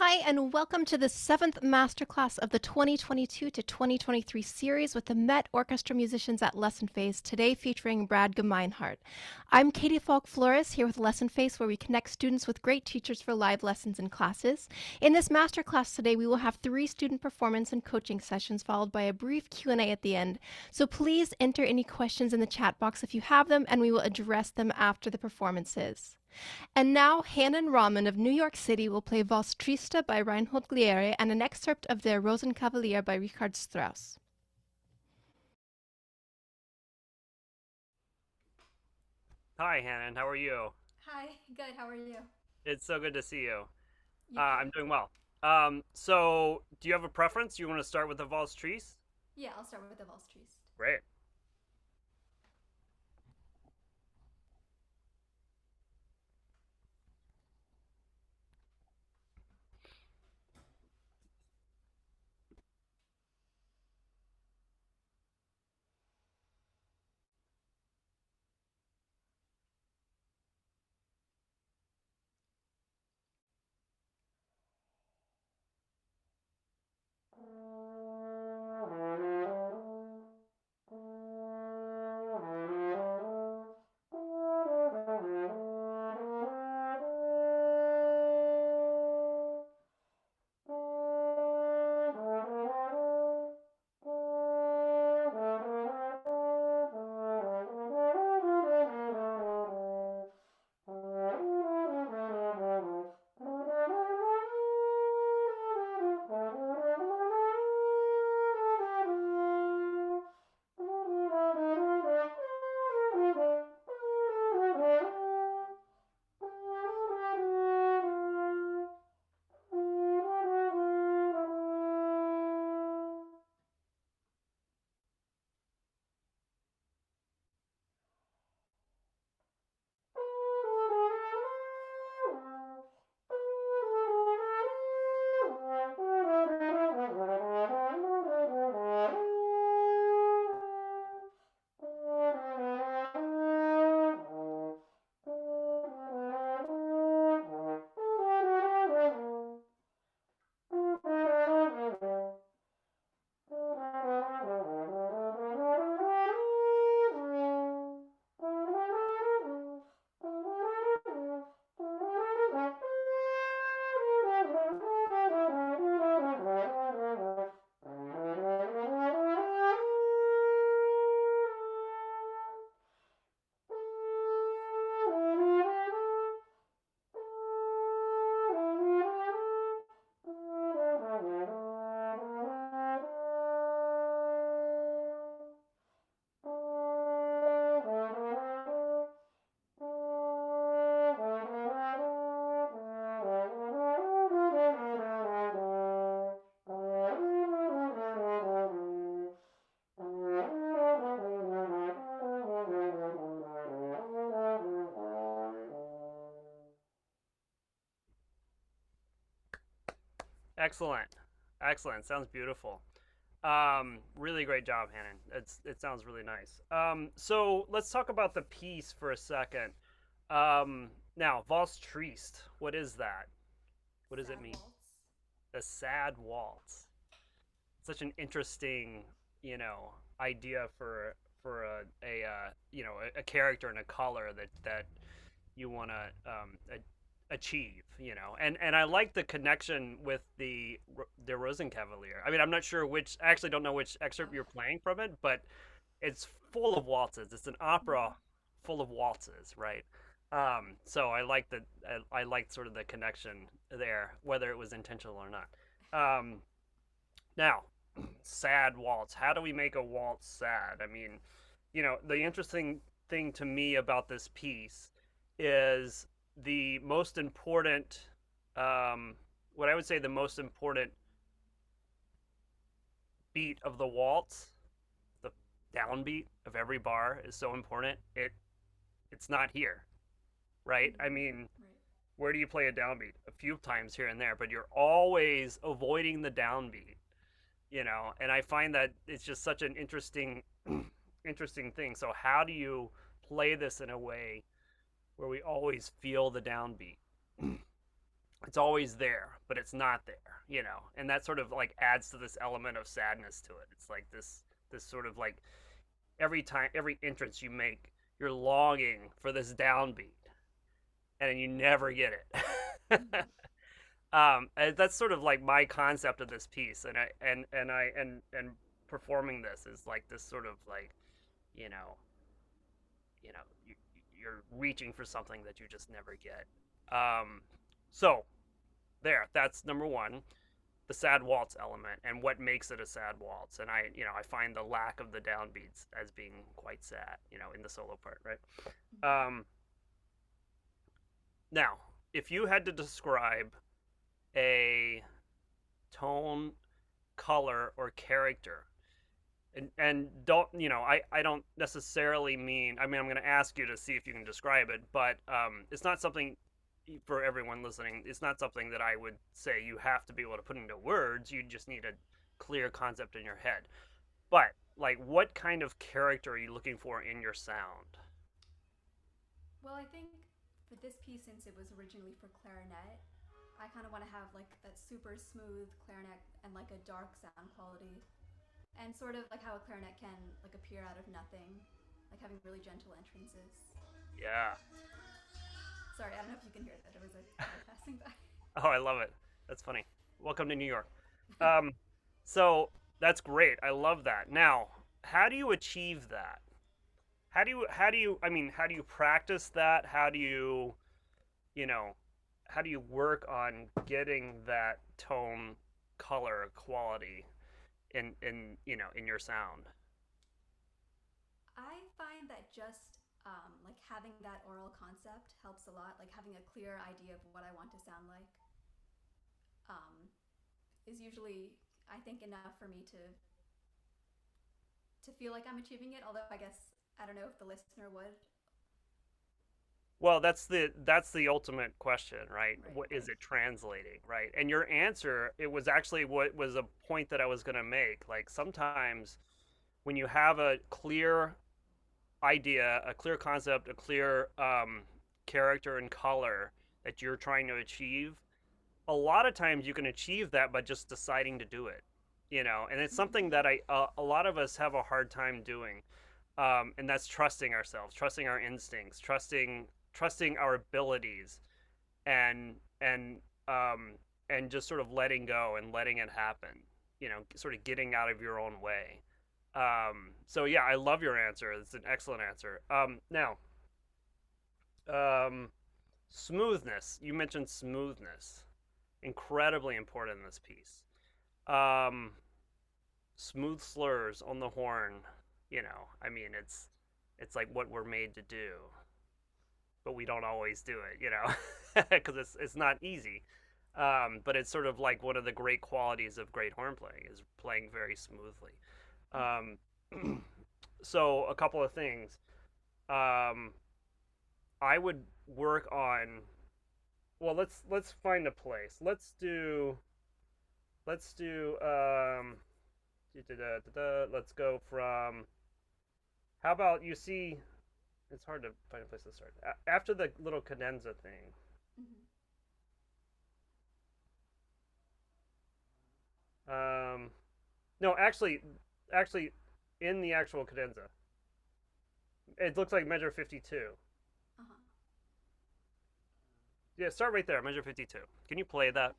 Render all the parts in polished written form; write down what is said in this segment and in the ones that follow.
Hi, and welcome to the seventh masterclass of the 2022 to 2023 series with the MET Orchestra Musicians at Lessonface, today featuring Brad Gemeinhardt. I'm Katie Falk-Flores here with Lessonface, where we connect students with great teachers for live lessons and classes. In this masterclass today, we will have 3 student performance and coaching sessions, followed by a brief Q&A at the end. So please enter any questions in the chat box if you have them, and we will address them after the performances. And now, Hannon Rahman of New York City will play Valse Triste by Reinhold Gliere and an excerpt of Der Rosenkavalier by Richard Strauss. Hi, Hannon. How are you? Hi, good. How are you? It's so good to see you. You I'm too. doing well. So do you have a preference? You want to start with the Valse Trees? Yeah, I'll start with the Valse Triste. Great. Excellent. Excellent. Sounds beautiful. Really great job, Hannon. It sounds really nice. So let's talk about the piece for a second. Now, Valse Triste. What is that? What does it Sad mean? waltz. The sad waltz. Such an interesting, idea for a character and a color that you want to achieve, and I like the connection with the Rosenkavalier. I mean, I'm not sure which. I actually don't know which excerpt you're playing from it, but it's full of waltzes. It's an opera full of waltzes, right? So I like I liked sort of the connection there, whether it was intentional or not. Now, sad waltz. How do we make a waltz sad? I mean, the interesting thing to me about this piece is the most important, what I would say the most important beat of the waltz, the downbeat of every bar is so important. It's not here, right? I mean, Right. where do you play a downbeat? A few times here and there, but you're always avoiding the downbeat, and I find that it's just such an interesting thing. So how do you play this in a way where we always feel the downbeat? it's always there, but it's not there, and that sort of like adds to this element of sadness to it. It's like this sort of like every entrance you make, you're longing for this downbeat, and you never get it. That's sort of like my concept of this piece, and performing this is like this sort of like, you know, you know, you, you're reaching for something that you just never get. So that's number one, the sad waltz element and what makes it a sad waltz. And I find the lack of the downbeats as being quite sad, in the solo part, right? Now, if you had to describe a tone, color, or character, and don't I don't necessarily mean, I'm going to ask you to see if you can describe it, but it's not something for everyone listening. It's not something that I would say you have to be able to put into words. You just need a clear concept in your head. But like, what kind of character are you looking for in your sound? Well, I think for this piece, since it was originally for clarinet, I kind of want to have like that super smooth clarinet and like a dark sound quality, and sort of like how a clarinet can like appear out of nothing, like having really gentle entrances. Yeah. Sorry, I don't know if you can hear that. There was a car passing by. Oh, I love it. That's funny. Welcome to New York. So that's great. I love that. Now, how do you achieve that? How do you practice that? You know, how do you work on getting that tone, color, quality in your sound? I find that just like having that oral concept helps a lot. Like having a clear idea of what I want to sound like um, is usually, I think, enough for me to feel like I'm achieving it. Although I guess I don't know if the listener would. Well, that's the ultimate question, right? Right, What is right. it translating, right? And your answer, it was actually what was a point that I was going to make. Like, sometimes when you have a clear idea, a clear concept, a clear character and color that you're trying to achieve, a lot of times you can achieve that by just deciding to do it, and it's something Mm-hmm. that a lot of us have a hard time doing, and that's trusting ourselves, trusting our instincts, trusting our abilities, and and um, and just sort of letting go and letting it happen, sort of getting out of your own way. So yeah, I love your answer. It's an excellent answer. Now, um, smoothness. You mentioned smoothness, incredibly important in this piece. Um, Smooth slurs on the horn. It's like what we're made to do, but we don't always do it. Because it's not easy. But it's sort of like one of the great qualities of great horn playing is playing very smoothly. Um, so a couple of things. Um, I would work on. Well, let's find a place. Let's do let's go from. How about you see? It's hard to find a place to start. After the little cadenza thing. Mm-hmm. Um, no, actually, in the actual cadenza, it looks like measure 52. Uh-huh. Yeah, start right there, measure 52. Can you play that?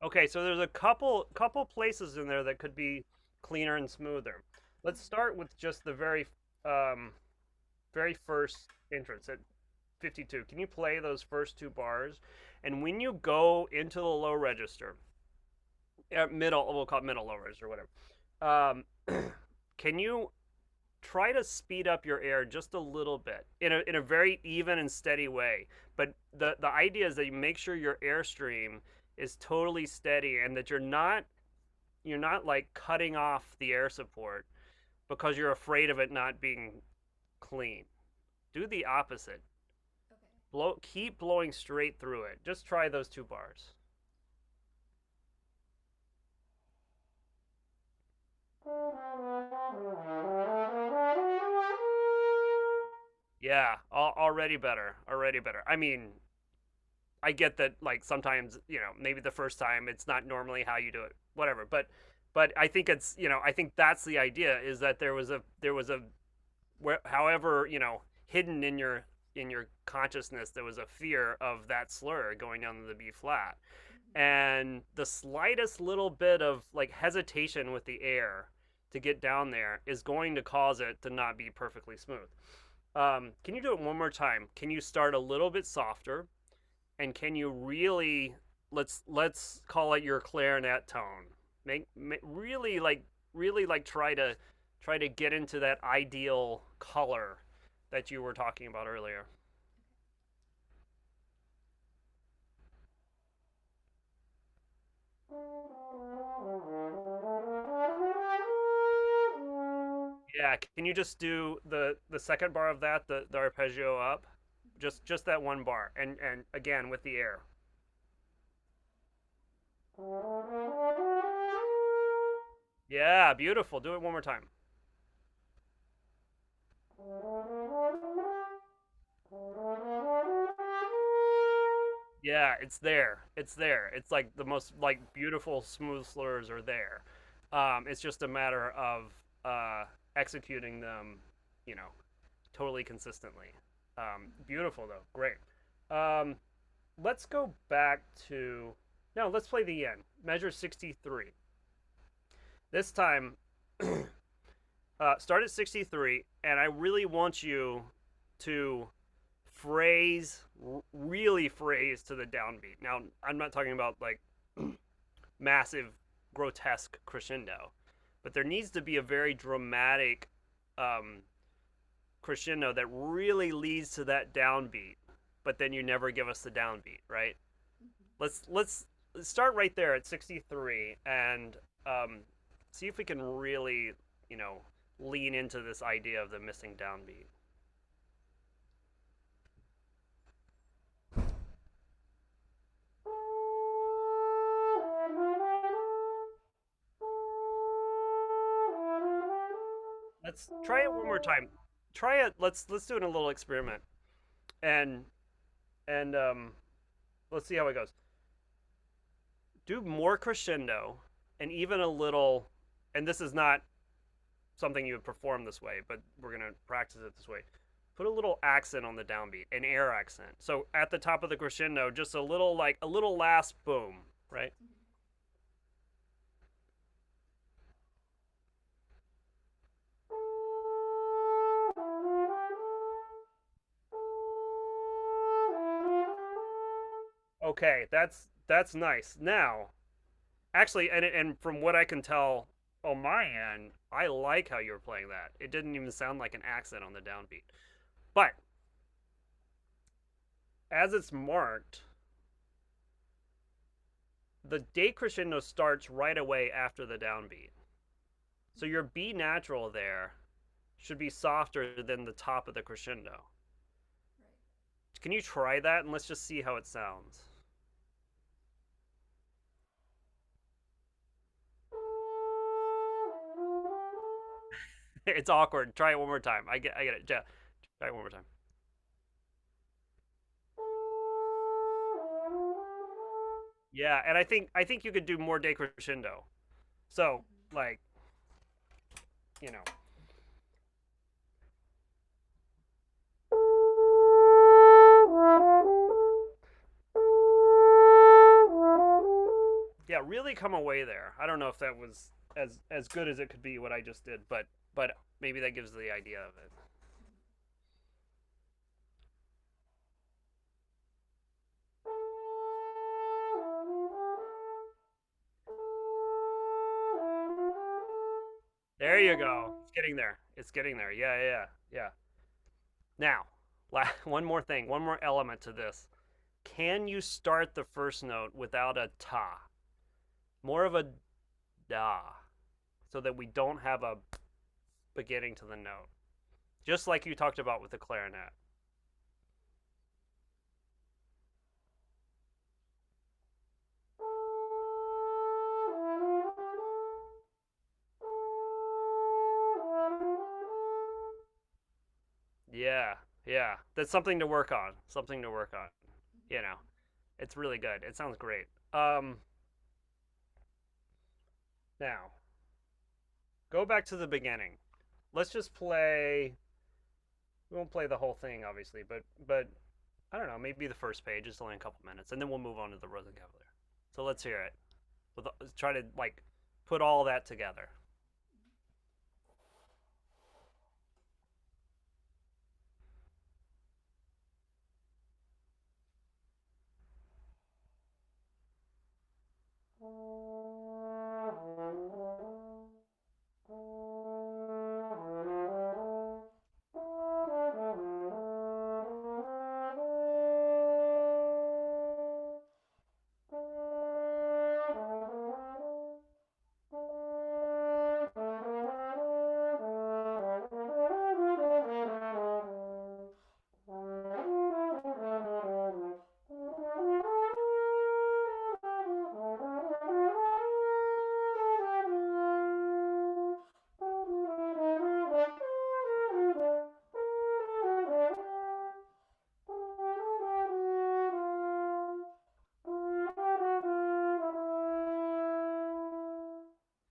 Okay, so there's a couple places in there that could be cleaner and smoother. Let's start with just the um, very first entrance at 52. Can you play those first two bars? And when you go into the low register, middle, we'll call it middle low register, whatever. Um, can you try to speed up your air just a little bit in a very even and steady way? But the idea is that you make sure your airstream is totally steady, and that you're not like cutting off the air support because you're afraid of it not being clean. Do the opposite. Okay. Keep blowing straight through it. Just try those 2 bars. Yeah, already better. Already better. I mean, I get that like sometimes, maybe the first time it's not normally how you do it. Whatever. But I think I think that's the idea, is that there was a however, hidden in your consciousness, there was a fear of that slur going down to the B flat. And the slightest little bit of like hesitation with the air to get down there is going to cause it to not be perfectly smooth. Can you do it one more time? Can you start a little bit softer, and can you really, let's call it your clarinet tone? Really like try to get into that ideal color that you were talking about earlier. Yeah, can you just do the second bar of that, the arpeggio up? Just that one bar, and again with the air. Yeah, beautiful. Do it one more time. Yeah, it's there. It's there. It's like the most like beautiful smooth slurs are there. It's just a matter of executing them, you know, totally consistently. Beautiful though. Great. Um, let's go back to no. Let's play the end. Measure 63. This time, start at 63, and I really want you to really phrase to the downbeat. Now, I'm not talking about like massive, grotesque crescendo, but there needs to be a very dramatic um, crescendo that really leads to that downbeat, but then you never give us the downbeat, right? Let's start right there at 63 and see if we can really, you know, lean into this idea of the missing downbeat. Let's try it one more time. Try it. Let's do it in a little experiment, and and let's see how it goes. Do more crescendo, and even a little. And this is not something you would perform this way, but we're gonna practice it this way. Put a little accent on the downbeat, an air accent. So at the top of the crescendo, just a little like a little last boom, right? Okay, that's nice. Now, actually, and from what I can tell on my end, I like how you were playing that. It didn't even sound like an accent on the downbeat. But as it's marked, the decrescendo starts right away after the downbeat. So your B natural there should be softer than the top of the crescendo. Right. Can you try that, and let's just see how it sounds? It's awkward. Try it one more time. I get it. Yeah. Try it one more time. Yeah, and I think you could do more decrescendo. So, like, you know. Yeah, really come away there. I don't know if that was as good as it could be what I just did, but maybe that gives the idea of it. There you go. It's getting there. It's getting there. Yeah, yeah, yeah. Now, one more thing, one more element to this. can you start the first note without a ta? More of a da, so that we don't have a beginning to the note. Just like you talked about with the clarinet. Yeah, yeah. That's something to work on. Something to work on. You know, it's really good. It sounds great. Now, go back to the beginning. Let's just play. We won't play the whole thing, obviously, but I don't know. Maybe the first page is only a couple minutes, and then we'll move on to the Rosenkavalier. So let's hear it. Let's try to like put all that together.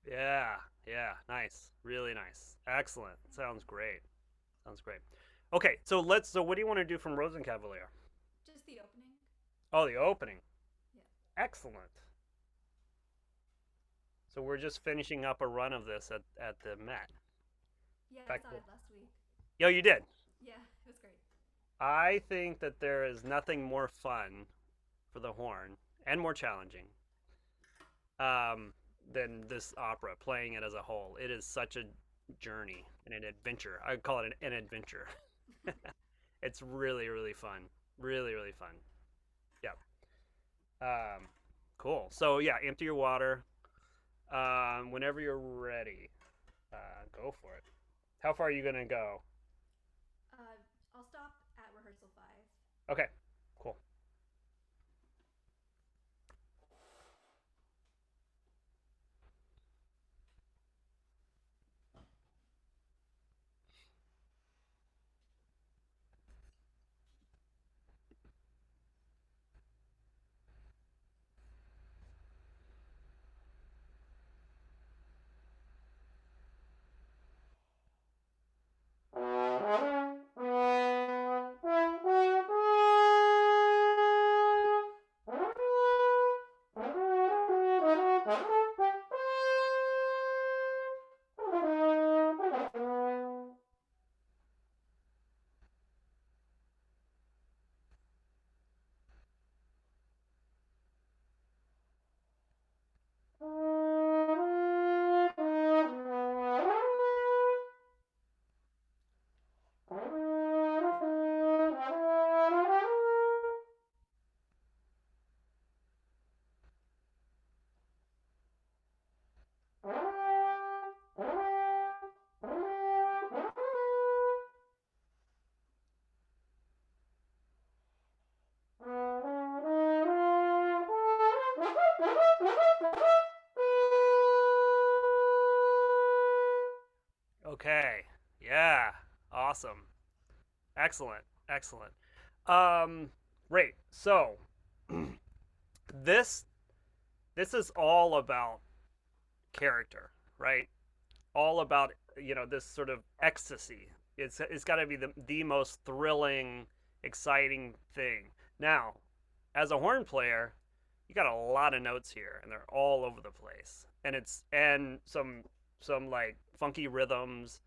Yeah, yeah, nice, really nice, excellent. Sounds great. Sounds great. Okay, so let's. So what do you want to do from Rosenkavalier? Just the opening. Oh, the opening. Yeah. Excellent. So we're just finishing up a run of this at the Met. Yeah, In I fact, saw it last week. yo, you did. Yeah, it was great. I think that there is nothing more fun for the horn and more challenging um, than this opera. Playing it as a whole, it is such a journey and an adventure. I would call it an adventure. It's really really fun. Really really fun. Yeah. Um, cool. So yeah, empty your water. Whenever you're ready, go for it. How far are you gonna go? I'll stop at rehearsal 5. Okay, cool. Okay. Yeah. Awesome. Excellent. Excellent. Um, great. So this this is all about character, right? All about this sort of ecstasy. It's got to be the most thrilling, exciting thing. Now, as a horn player, you got a lot of notes here, and they're all over the place, and some like funky rhythms,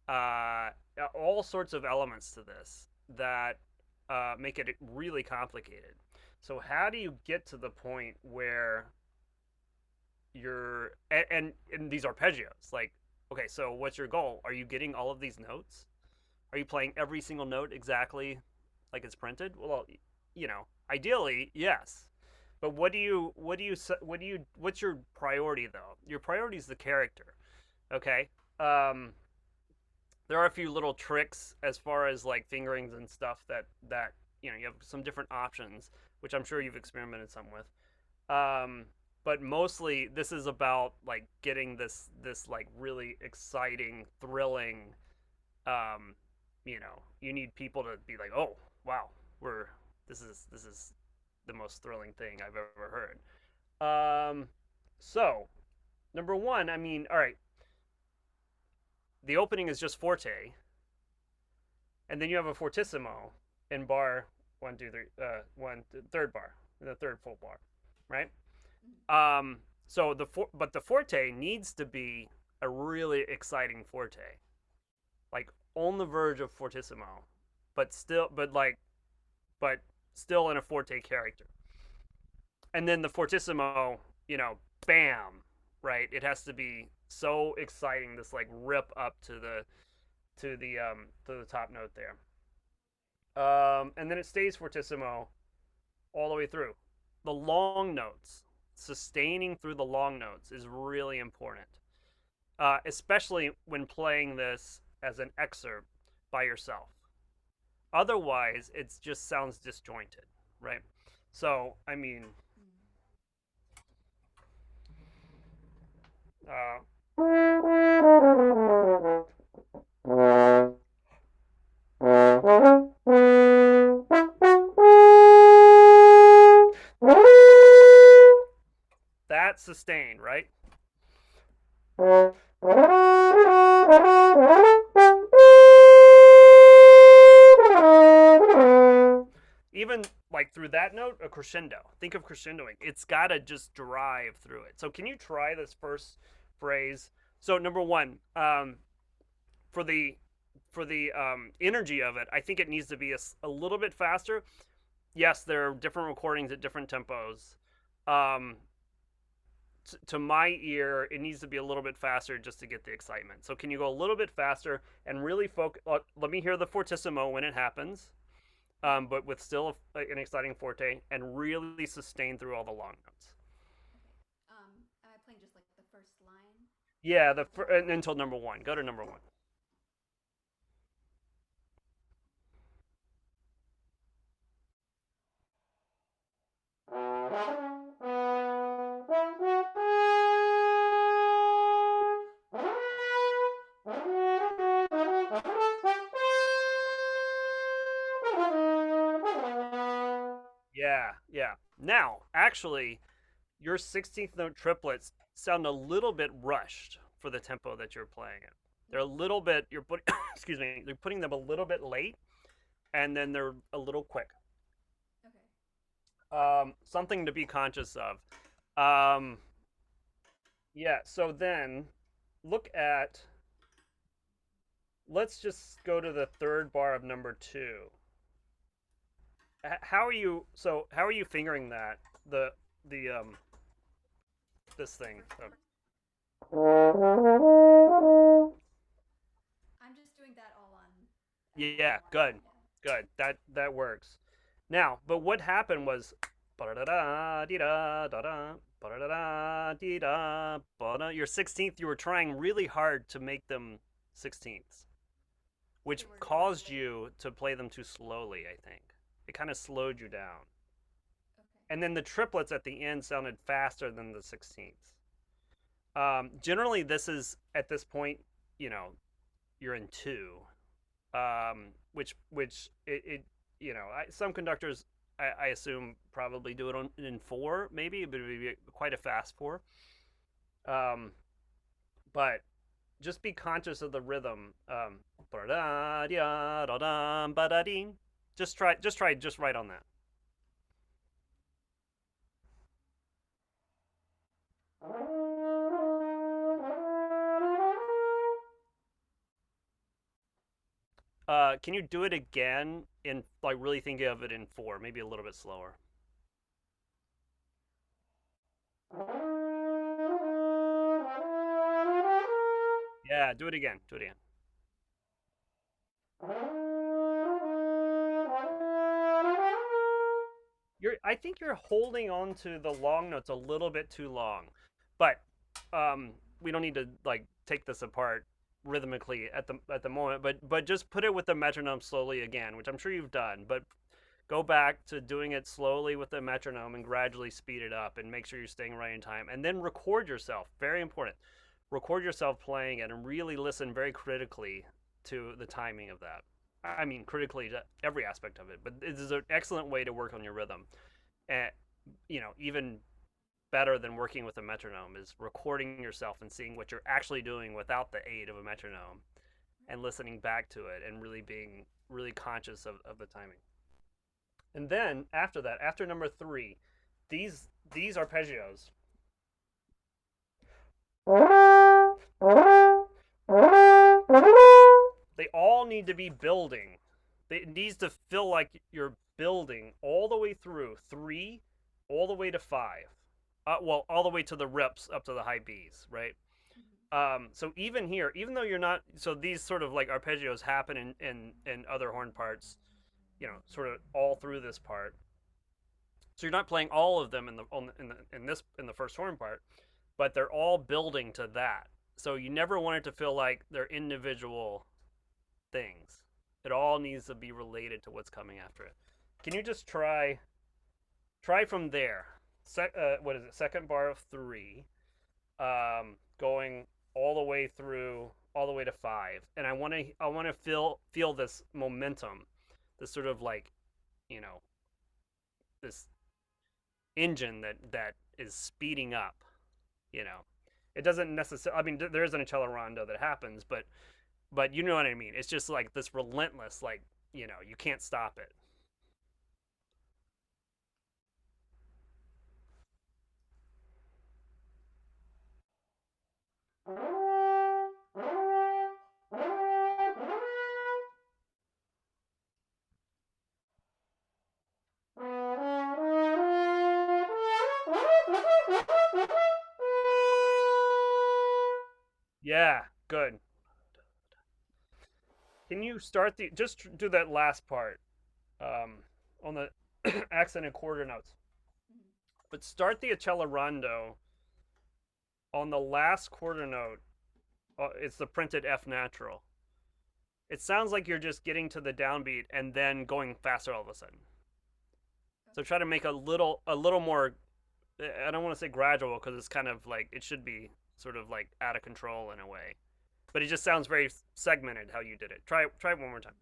uh, all sorts of elements to this that make it really complicated. So how do you get to the point where you're and these arpeggios? Like, okay, so what's your goal? Are you getting all of these notes? Are you playing every single note exactly like it's printed? Well, you know, Ideally, yes. But what's your priority though? Your priority is the character. Okay. Um, there are a few little tricks as far as like fingerings and stuff that you have some different options, which I'm sure you've experimented some with. Um, but mostly this is about like getting this like really exciting, thrilling. You need people to be like, oh wow, we're this is the most thrilling thing I've ever heard. So number one, I mean, all right, the opening is just forte, and then you have a fortissimo in bar one, two, three, third bar, the third full bar, right? So but the forte needs to be a really exciting forte, like on the verge of fortissimo, but still in a forte character. And then the fortissimo, bam, right? It has to be so exciting, this like rip up to the top note there. And then it stays fortissimo all the way through. The long notes, sustaining through the long notes is really important, especially when playing this as an excerpt by yourself. Otherwise, it just sounds disjointed, right? So, I mean, uh, that's sustained, right? Even like through that note, a crescendo. Think of crescendoing. It's got to just drive through it. So can you try this first phrase? So number one, for the energy of it, I think it needs to be a little bit faster. Yes, there are different recordings at different tempos. Um, to my ear, it needs to be a little bit faster just to get the excitement. So can you go a little bit faster and really focus? Let me hear the fortissimo when it happens, but with still an exciting forte, and really sustain through all the long notes. Am I playing just like the first line? Yeah, until number one. Go to number one. Yeah, yeah. Now, actually, your 16th note triplets sound a little bit rushed for the tempo that you're playing it. They're a little bit, you're putting, excuse me, you're putting them a little bit late, and then they're a little quick. Okay. Something to be conscious of. Um, yeah, so then look at, let's just go to the third bar of number two. How are you fingering that? The this thing. I'm just doing that all on Yeah, all on good. one. Yeah. Good. That works. Now, but what happened was your 16th, you were trying really hard to make them 16ths, which caused you to play them too slowly, I think. It kind of slowed you down. Okay. And then the triplets at the end sounded faster than the 16ths. Generally, this is at this point, you're in two, which some conductors I assume probably do it in four, maybe, but it would be quite a fast four. But just be conscious of the rhythm. Just try just right on that. Can you do it again in like really think of it in four, maybe a little bit slower? Yeah, do it again. Do it again. I think you're holding on to the long notes a little bit too long, but we don't need to like take this apart rhythmically at the moment. But just put it with the metronome slowly again, which I'm sure you've done. But go back to doing it slowly with the metronome and gradually speed it up and make sure you're staying right in time. And then record yourself. Very important. Record yourself playing it and really listen very critically to the timing of that. I mean, critically to every aspect of it. But it is an excellent way to work on your rhythm. And, even better than working with a metronome is recording yourself and seeing what you're actually doing without the aid of a metronome and listening back to it and really being really conscious of the timing. And then after that, after number 3, these arpeggios. They all need to be building. It needs to feel like you're building all the way through 3, all the way to 5. All the way to the rips up to the high Bs, right? So even here, even though you're not, so these sort of like arpeggios happen in other horn parts, sort of all through this part. So you're not playing all of them in the first horn part, but they're all building to that. So you never want it to feel like they're individual things. It all needs to be related to what's coming after it. Can you just try from there? What is it? Second bar of 3, going all the way through, all the way to 5, and I want to feel this momentum, this sort of like, this engine that is speeding up. It doesn't necessarily. I mean, there isn't a cello rondo that happens, but you know what I mean. It's just like this relentless, like, you can't stop it. Yeah, good. Can you start just do that last part, on the accent and quarter notes, but start the accelerando on the last quarter note. It's the printed F natural. It sounds like you're just getting to the downbeat and then going faster all of a sudden. So try to make a little more. I don't want to say gradual because it's kind of like it should be sort of like out of control in a way, but it just sounds very segmented how you did it. Try it one more time.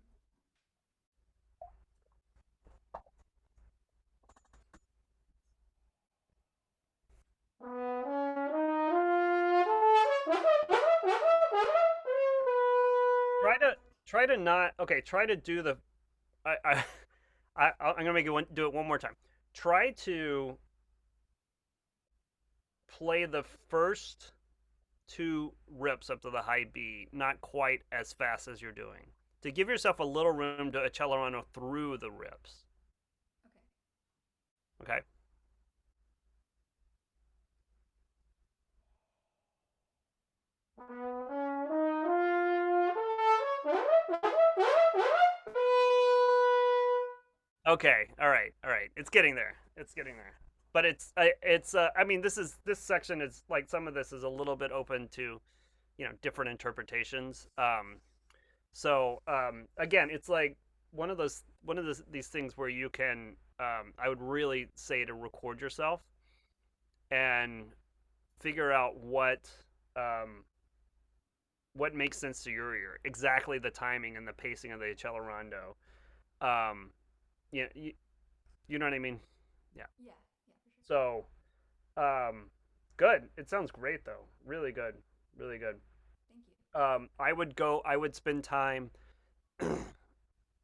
Try to not. Okay, try to do the. I'm gonna do it one more time. Try to play the first 2 rips up to the high B, not quite as fast as you're doing, to give yourself a little room to accelerando through the rips. Okay. Okay. All right. All right. It's getting there. It's getting there. But I mean, this section is like, some of this is a little bit open to, different interpretations. Again, it's like these things where you can, I would really say to record yourself and figure out what makes sense to your ear, exactly the timing and the pacing of the accelerando. Yeah, you know what I mean? Yeah. Yeah, for sure. So, good. It sounds great though. Really good. Really good. Thank you. I would spend time,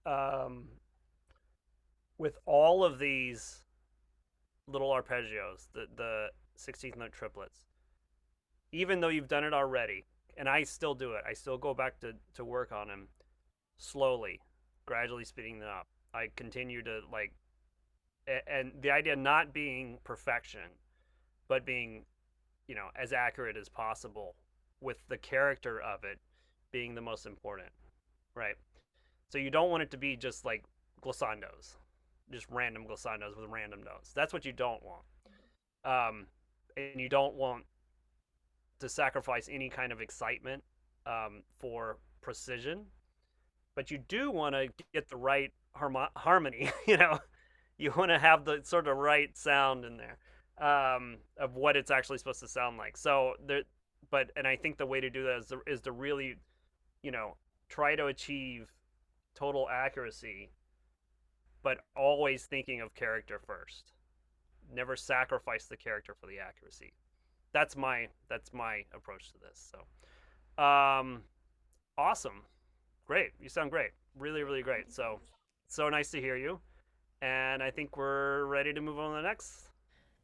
um, with all of these little arpeggios, the 16th note triplets. Even though you've done it already, and I still do it. I still go back to work on them slowly, gradually speeding them up. I continue to like, and the idea not being perfection, but being, as accurate as possible, with the character of it being the most important, right? So you don't want it to be just like glissandos. just random glissandos with random notes. That's what you don't want. And you don't want to sacrifice any kind of excitement for precision, but you do want to get the right harmony. You want to have the sort of right sound in there of what it's actually supposed to sound like. So there, and I think the way to do that is to really, try to achieve total accuracy, but always thinking of character first. Never sacrifice the character for the accuracy. That's my approach to this. So, awesome, great. You sound great, really, really great. So nice to hear you, and I think we're ready to move on to the next.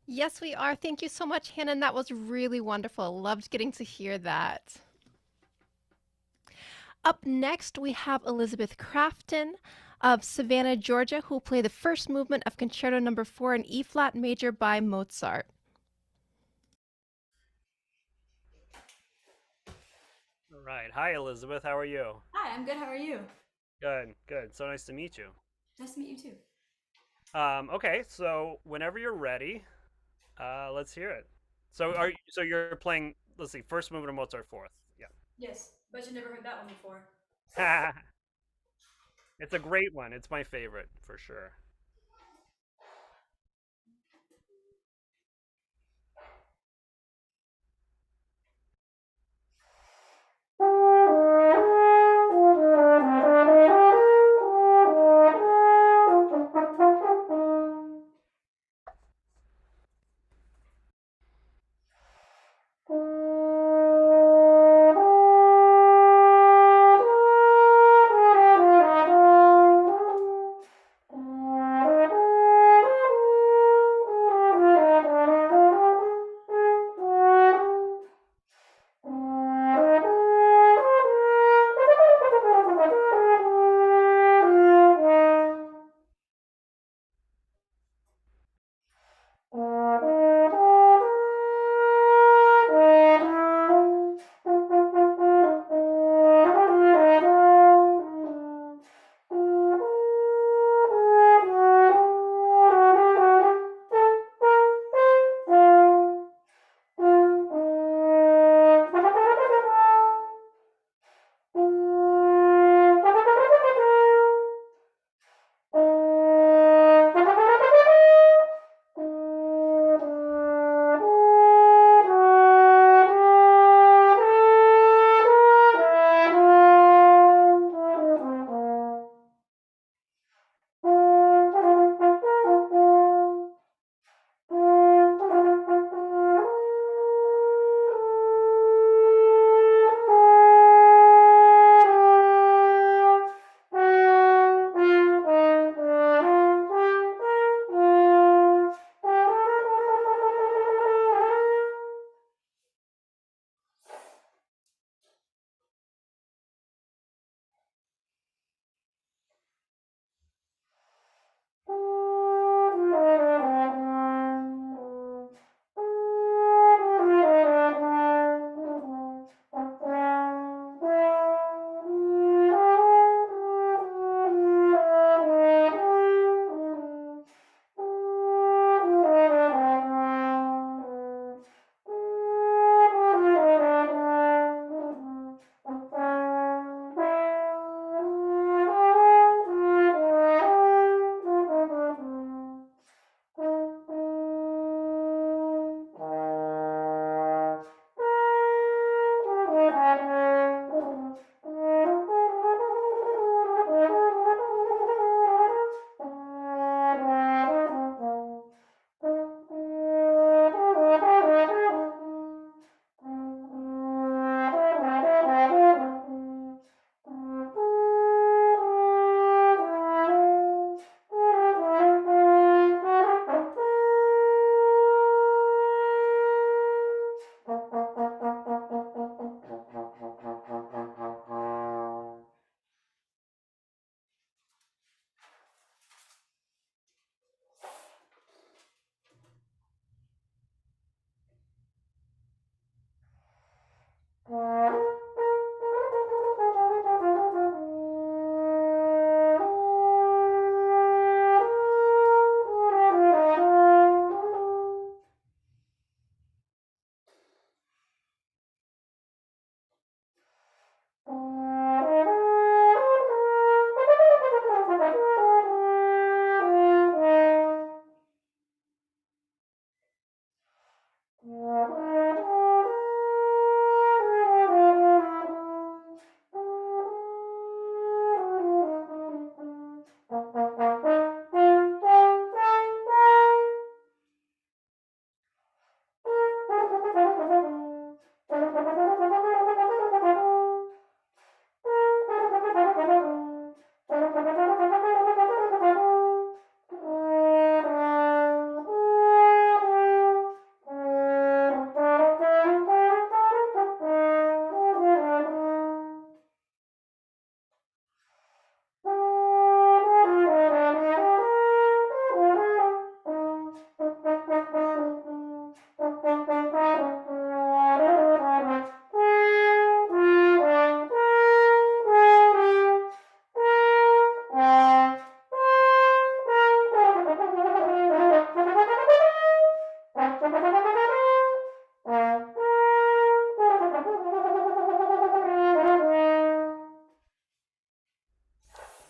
Yes, we are. Thank you so much, Hannon. That was really wonderful. Loved getting to hear that. Up next, we have Elizabeth Crafton of Savannah, Georgia, who will play the first movement of Concerto No. 4 in E-flat major by Mozart. All right. Hi, Elizabeth. How are you? Hi, I'm good. How are you? Good, good. So nice to meet you. Nice to meet you too. Okay, so whenever you're ready, let's hear it. So you're playing, let's see, first movement of Mozart fourth. Yeah. Yes, but you never heard that one before. It's a great one. It's my favorite for sure.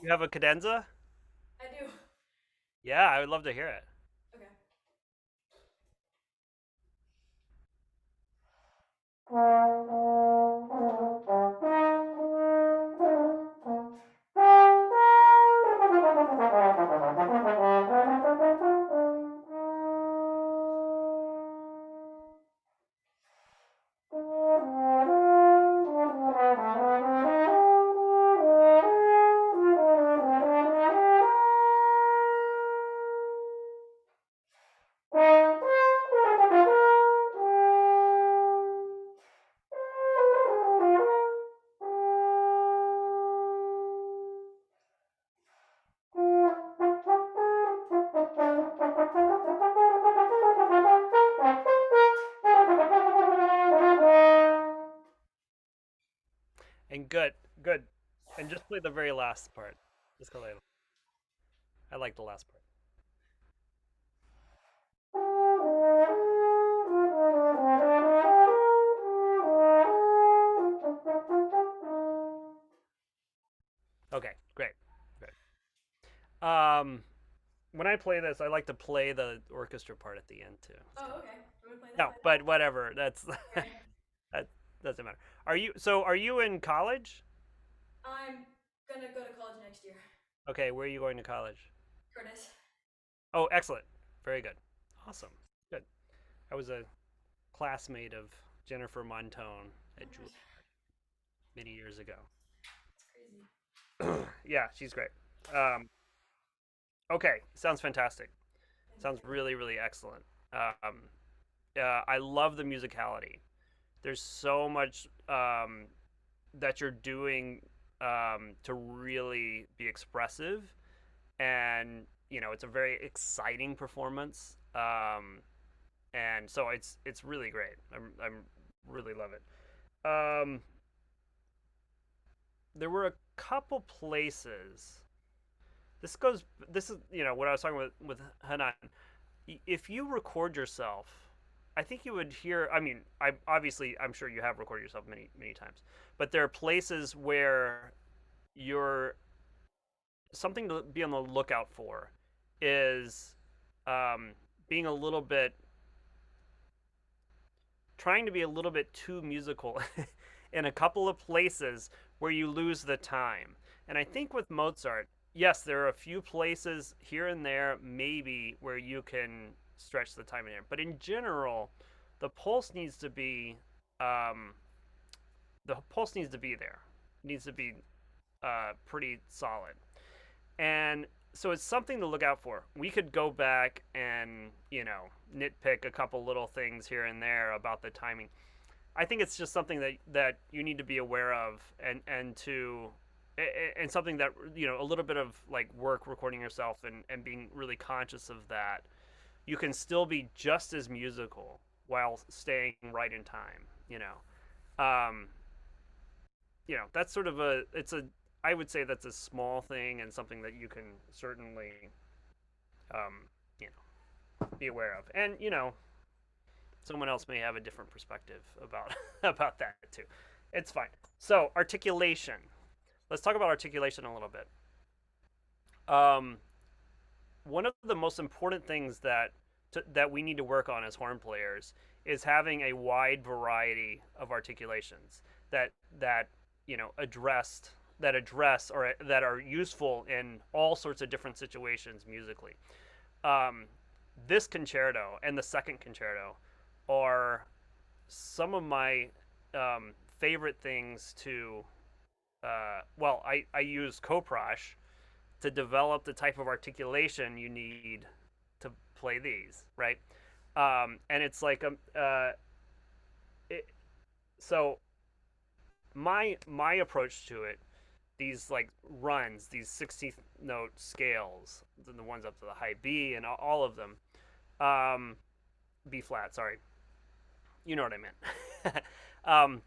You have a cadenza? I do. Yeah, I would love to hear it. Okay. And good, good. And just play the very last part. Just because I like the last part. Okay, great, great. When I play this, I like to play the orchestra part at the end too. It's Oh, kind of okay. You want to play that no, right but whatever. That's now? Okay. that doesn't matter. Are you in college? I'm gonna go to college next year. Okay, where are you going to college? Curtis. Oh, excellent. Very good. Awesome. Good. I was a classmate of Jennifer Montone Oh at my Juilliard gosh, many years ago. that's crazy. Yeah, she's great. Um, okay, sounds fantastic. Thank Sounds you. really, really excellent. Um, I love the musicality. There's so much that you're doing to really be expressive, and it's a very exciting performance. And so it's really great. I'm really love it. Um, there were a couple places. This goes. This is what I was talking with Hanan. If you record yourself, I think you would hear. I mean, I'm sure you have recorded yourself many many times, but there are places where you're something to be on the lookout for is um, being a little bit trying to be a little bit too musical in a couple of places where you lose the time. And I think with Mozart, yes, there are a few places here and there maybe where you can stretch the time in there, but in general, the pulse needs to be um, the pulse needs to be there. It needs to be pretty solid. And so it's something to look out for. We could go back and, nitpick a couple little things here and there about the timing. I think it's just something that you need to be aware of and something that a little bit of like work recording yourself and being really conscious of that. You can still be just as musical while staying right in time, Um, that's sort of I would say that's a small thing and something that you can certainly um, be aware of. And someone else may have a different perspective about about that too. It's fine. So articulation. Let's talk about articulation a little bit. Um, One of the most important things that we need to work on as horn players is having a wide variety of articulations that address or that are useful in all sorts of different situations musically. Um, this concerto and the second concerto are some of my favorite things to. I use Coprosh to develop the type of articulation you need to play these, right? And it's like it, so my approach to it, these like runs, these 16th note scales, the ones up to the high B and all of them, um, B flat, sorry, you know what I meant, um,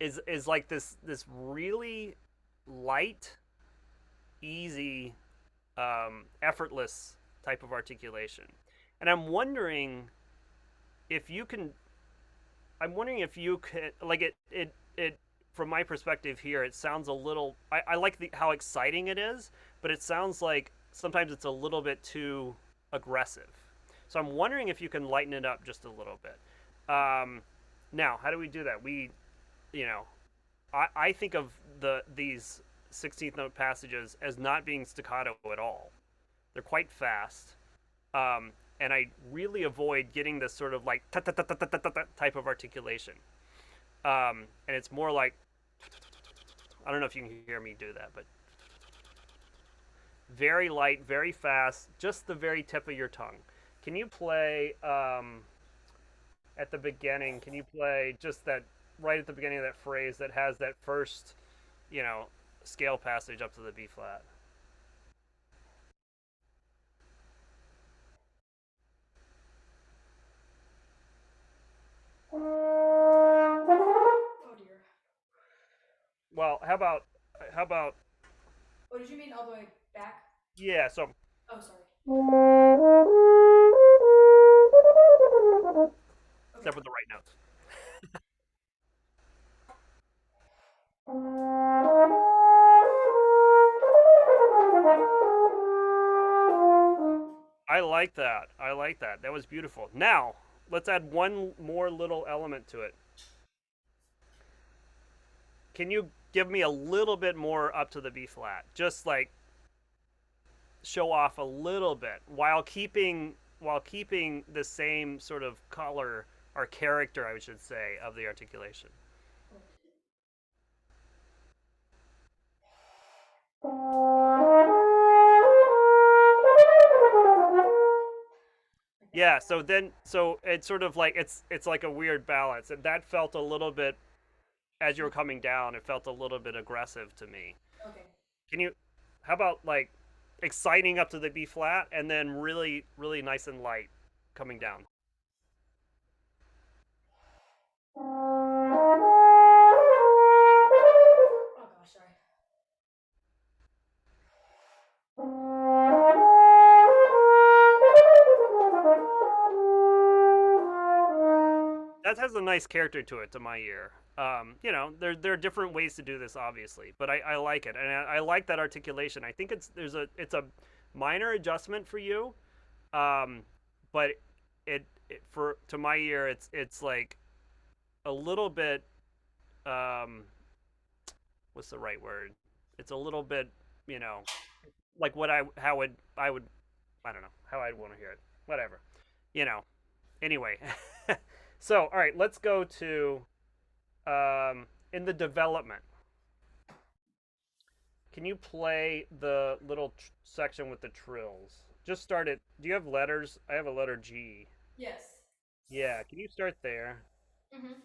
is like this really light, easy, effortless type of articulation. And if you can I'm wondering if you could like it from my perspective here, it sounds a little. I like how exciting it is, but it sounds like sometimes it's a little bit too aggressive. So I'm wondering if you can lighten it up just a little bit. Now, how do we do that? You know, I think of these 16th note passages as not being staccato at all. They're quite fast, and I really avoid getting this sort of like type of articulation. And it's more like I don't know if you can hear me do that, but very light, very fast, just the very tip of your tongue. Can you play at the beginning? Can you play just that right at the beginning of that phrase that has that first, you know, scale passage up to the B flat? Oh dear. Well, how about Oh, did you mean all the way back? yeah? So Oh, sorry. Okay. except with the right notes. I like that. I like that. That was beautiful. Now, let's add one more little element to it. Can you give me a little bit more up to the B flat? Just like show off a little bit while keeping the same sort of color or character, I should say, of the articulation. Yeah, so it's sort of like it's like a weird balance. And that felt a little bit as you were coming down, it felt a little bit aggressive to me. Okay. Can you how about like exciting up to the B flat and then really nice and light coming down? Oh gosh, sorry. That has a nice character to it to my ear. You know, there are different ways to do this, obviously, but I like it, and I like that articulation. I think it's a minor adjustment for you, um, but it for to my ear it's like a little bit um, what's the right word? It's a little bit you know like what I would I don't know how I'd want to hear it. Whatever, you know. Anyway, so all right, let's go to in the development. Can you play the little section with the trills? Just start it. Do you have letters? I have a letter G. Yes. Yeah, can you start there? Mhm.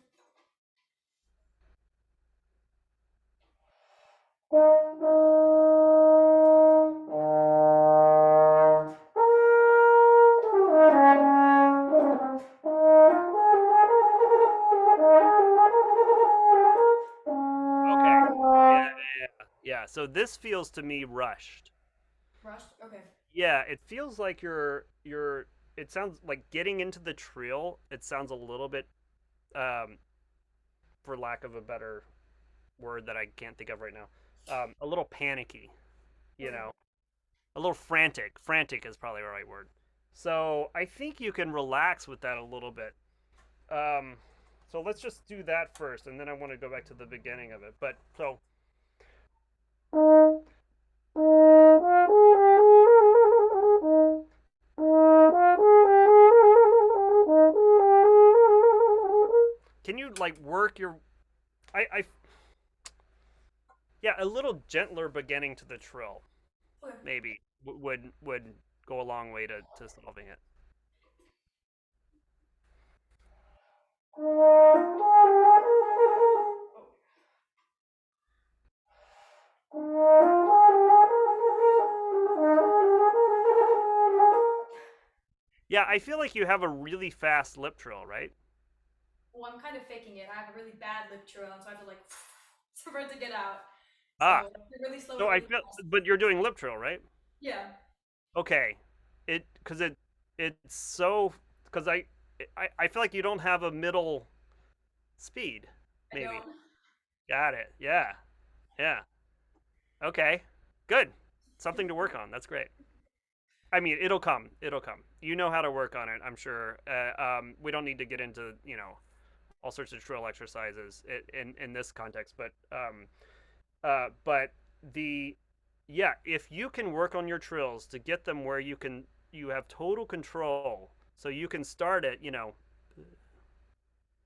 Okay. Yeah, yeah. So this feels to me rushed. Rushed. Okay. Yeah, it feels like you're it sounds like getting into the trill, it sounds a little bit um for lack of a better word that I can't think of right now. A little panicky, you Okay. know. A little frantic. Frantic is probably the right word. So I think you can relax with that a little bit. Um, so let's just do that first, and then I want to go back to the beginning of it. But so can you like work your I yeah, a little gentler beginning to the trill Okay. maybe would go a long way to solving it. Yeah, I feel like you have a really fast lip trill, right? Well, I'm kind of faking it. I have a really bad lip trill, and so I have to like for it to get out. Ah, So really slow so and I really feel, fast. but you're doing lip trill, right? Yeah. Okay, it's so because I feel like you don't have a middle speed, I maybe. don't. Got it. Yeah. Yeah. Okay. Good. Something to work on. That's great. I mean, it'll come. It'll come. You know how to work on it, I'm sure. We don't need to get into, all sorts of trill exercises in this context, but the yeah, if you can work on your trills to get them where you have total control, so you can start it,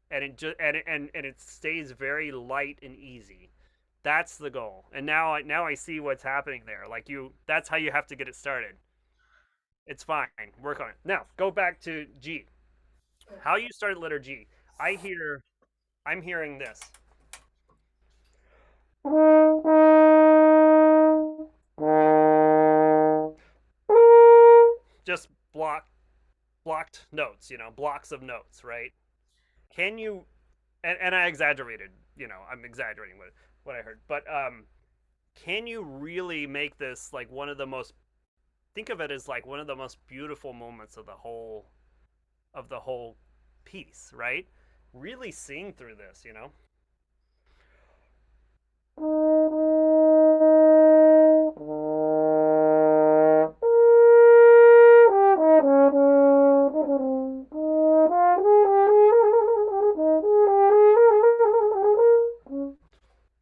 and it stays very light and easy. That's the goal. And now I see what's happening there. Like that's how you have to get it started. It's fine. Work on it. Now go back to G. How you started letter G. I'm hearing this. Just blocked notes, blocks of notes, right? Can you and I exaggerated, I'm exaggerating what I heard. But can you really make this like one of the most think of it as like one of the most beautiful moments of the whole piece, right? Really sing through this.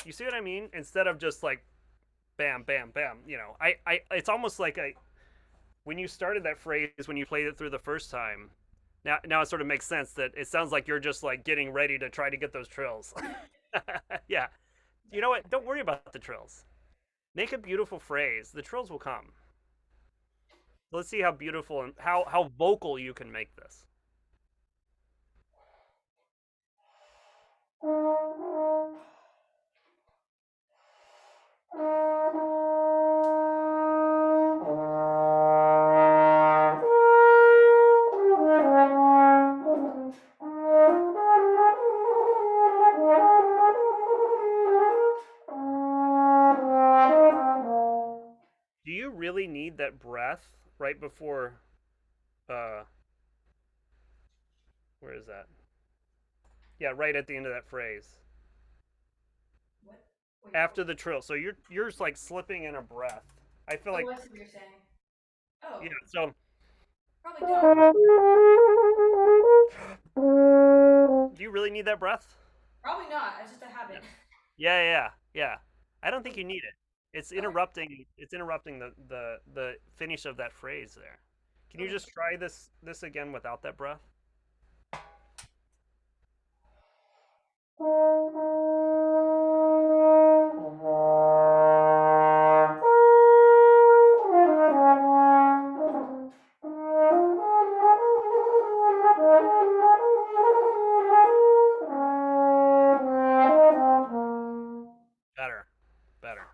You see what I mean? Instead of just like bam, bam, bam. It's almost like when you started that phrase when you played it through the first time. Now it sort of makes sense that it sounds like you're just like getting ready to try to get those trills. Yeah. You know what? Don't worry about the trills. Make a beautiful phrase. The trills will come. Let's see how beautiful and how vocal you can make this. Do you really need that breath right before uh where is that? Yeah, right at the end of that phrase. What? Wait. After the trill. So you're just like slipping in a breath. I feel like Oh, I see what you're saying. Oh, yeah, so probably don't. do you really need that breath? Probably not. It's just a habit. Yeah. I don't think you need it. It's Okay. interrupting. It's interrupting the finish of that phrase there. Can you Okay. just try this again without that breath? Better, better.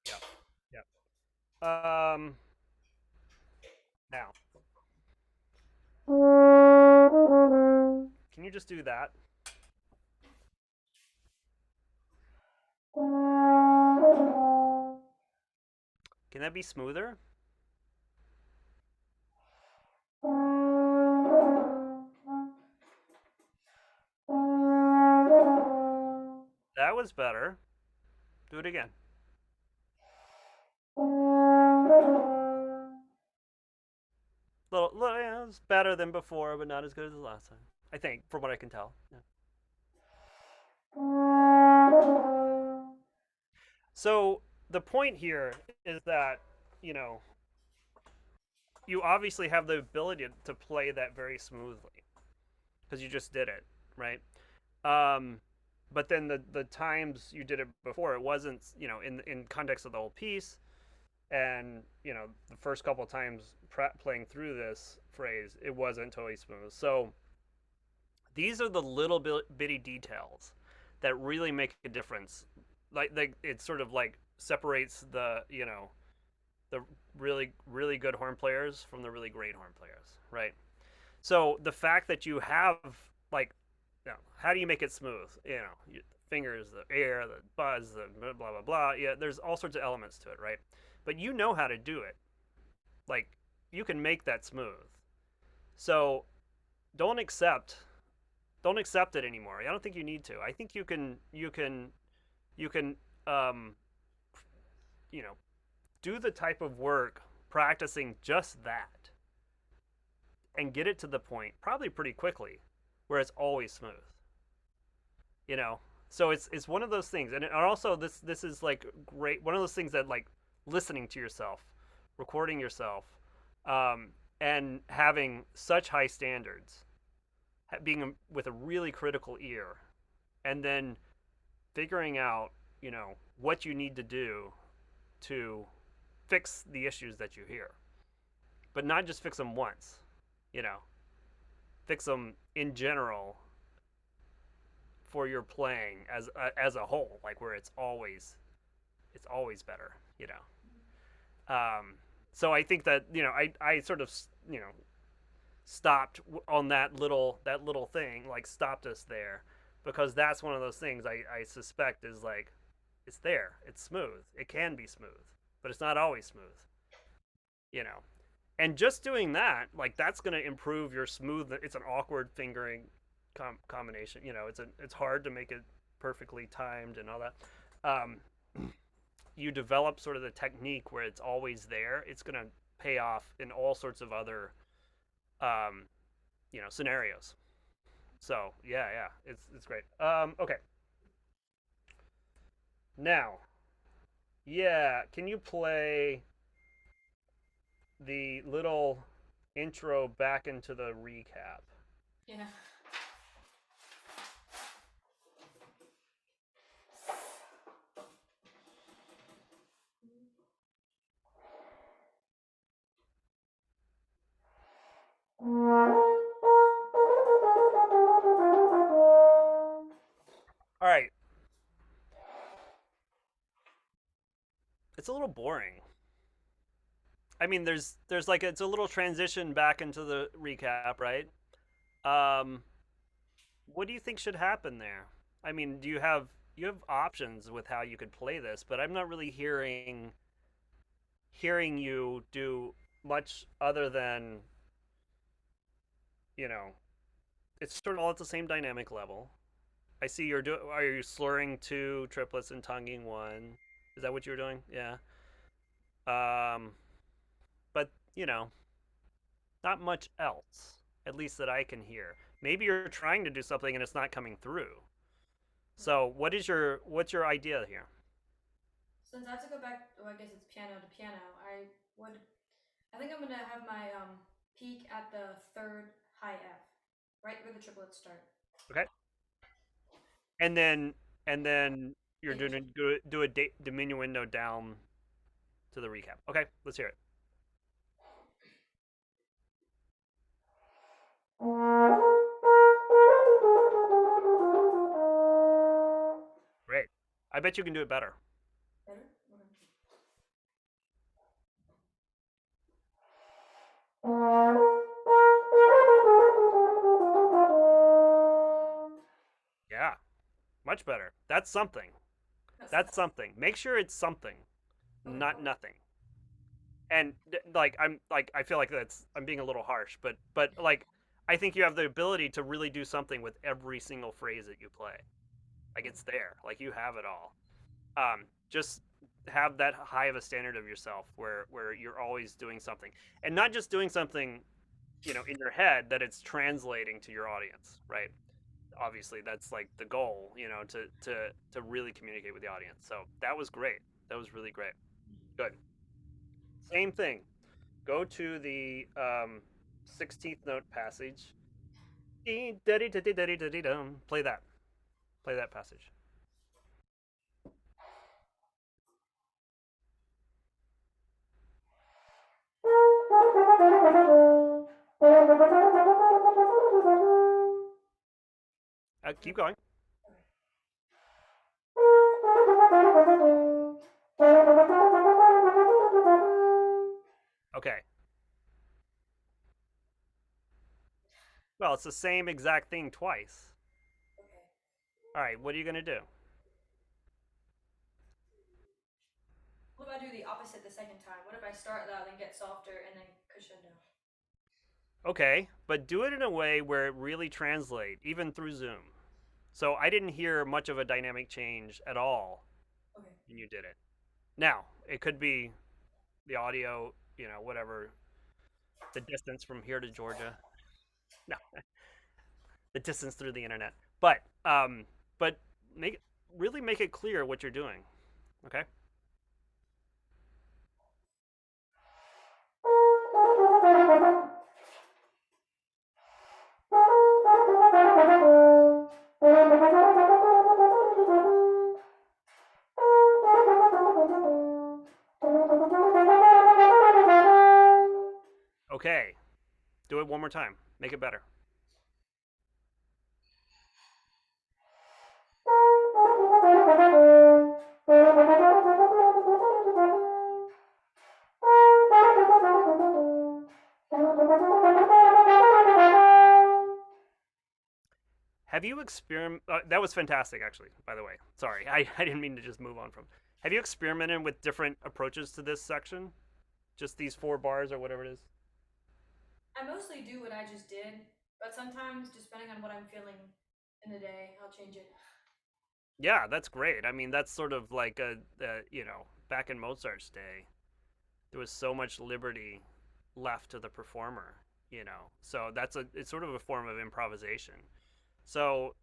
Yep, yep. Now, can you just do that? Can that be smoother? That was better. Do it again. Yeah, it's better than before, but not as good as the last time. I think, from what I can tell. Yeah. So the point here is that you know you obviously have the ability to play that very smoothly because you just did it, right? Um, but then the times you did it before, it wasn't in context of the whole piece, and the first couple of times playing through this phrase, it wasn't totally smooth. So these are the little bitty details that really make a difference. Like it sort of like separates the really good horn players from the really great horn players, right? So the fact that you have like, how do you make it smooth? Fingers, the air, the buzz, the blah blah blah. Yeah, there's all sorts of elements to it, right? But you know how to do it. Like you can make that smooth. So don't accept don't accept it anymore. I don't think you need to. I think you can you can um, you know, do the type of work practicing just that and get it to the point probably pretty quickly where it's always smooth. You know, so it's one of those things, and also this is like great. One of those things that like listening to yourself, recording yourself, and having such high standards, being with a really critical ear, and then figuring out what you need to do to fix the issues that you hear, but not just fix them once, you know, fix them in general for your playing as a whole, like where it's always better, you know. So I think that I sort of stopped on that little thing, like stopped us there, because that's one of those things I suspect is like it's there, it's smooth, it can be smooth, but it's not always smooth, you know. And just doing that, like that's going to improve your smooth. It's an awkward fingering combination, it's hard to make it perfectly timed and all that. um, you develop sort of the technique where it's always there. It's going to pay off in all sorts of other um, scenarios. So yeah, it's great. Okay, now, yeah, can you play the little intro back into the recap? Yeah. All right, it's a little boring. I mean, there's like it's a little transition back into the recap, right? Um, what do you think should happen there? I mean, do you have options with how you could play this, but I'm not really hearing you do much other than you know it's sort of all at the same dynamic level. I see are you slurring two triplets and tonguing one? Is that what you were doing? Yeah. Um, but not much else, at least that I can hear. Maybe you're trying to do something and it's not coming through. So what's your idea here? Since I have to go back, well, I guess it's piano to piano. Would, I think I'm gonna have my peak at the third high F, right where the triplets start. Okay. And then you're Major. doing do a diminuendo down to the recap. Okay, let's hear it. Great. I bet you can do it better. Better? Okay. Yeah, much better. That's something. That's something. Make sure it's something, Okay. not nothing. And like I feel like I'm being a little harsh, but like I think you have the ability to really do something with every single phrase that you play. Like it's there. Like you have it all. Just have that high of a standard of yourself where you're always doing something, and not just doing something in your head, that it's translating to your audience, right? Obviously that's like the goal, to really communicate with the audience. So that was great. That was really great. Good. Same thing. Go to the 16th note passage. Play that. Play that passage. Keep going. Okay. Well, it's the same exact thing twice. Okay. All right, what are you going to do? What if I do the opposite the second time? What if I start loud and get softer and then crescendo? Okay, but do it in a way where it really translates, even through Zoom. So I didn't hear much of a dynamic change at all and you did it. Now, it could be the audio, whatever, the distance from here to Georgia. No, the distance through the internet. But make really make it clear what you're doing. Okay. Okay. Do it one more time. Make it better. Have you experiment? That was fantastic, actually. By the way, sorry, I didn't mean to just move on from. Have you experimented with different approaches to this section? Just these 4 bars or whatever it is. I mostly do what I just did, but sometimes, just depending on what I'm feeling in the day, I'll change it. Yeah, that's great. I mean, that's sort of like back in Mozart's day, there was so much liberty left to the performer. So it's sort of a form of improvisation. So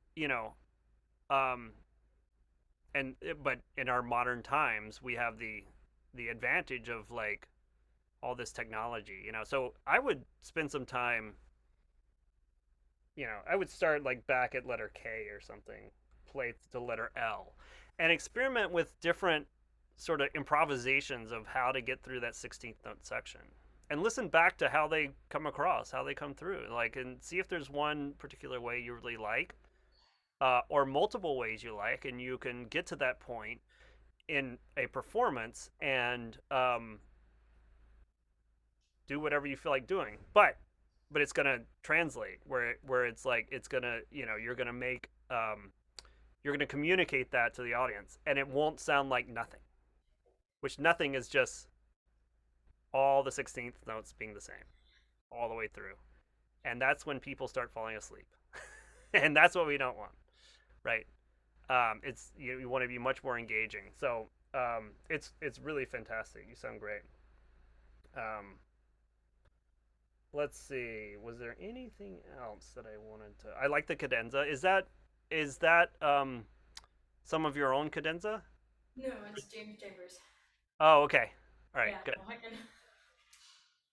um, but in our modern times, we have the advantage of like all this technology. So I would spend some time. I would start like back at letter K or something, play to letter L, and experiment with different sort of improvisations of how to get through that 16th note section. And listen back to how they come across, how they come through, like, and see if there's one particular way you really like, or multiple ways you like, and you can get to that point in a performance and do whatever you feel like doing. But it's gonna translate where it's like it's gonna you're gonna make you're gonna communicate that to the audience, and it won't sound like nothing. Which nothing is just all the 16th notes being the same all the way through, and that's when people start falling asleep, and that's what we don't want, right? It's you want to be much more engaging. So it's really fantastic. You sound great. Um, let's see. Was there anything else that I wanted to? I like the cadenza. Is that some of your own cadenza? No, it's James Chambers. Oh, okay. All right, Yeah, good. no, I can.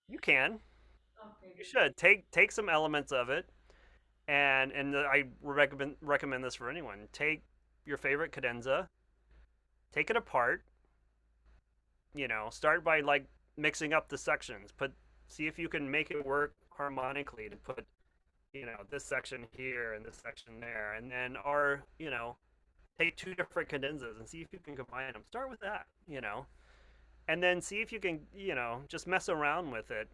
You can. Oh, maybe. You should take some elements of it, and I recommend this for anyone. Take your favorite cadenza, take it apart. Start by like mixing up the sections. See if you can make it work harmonically to put this section here and this section there, and then take 2 different cadenzas and see if you can combine them. Start with that, and then see if you can just mess around with it.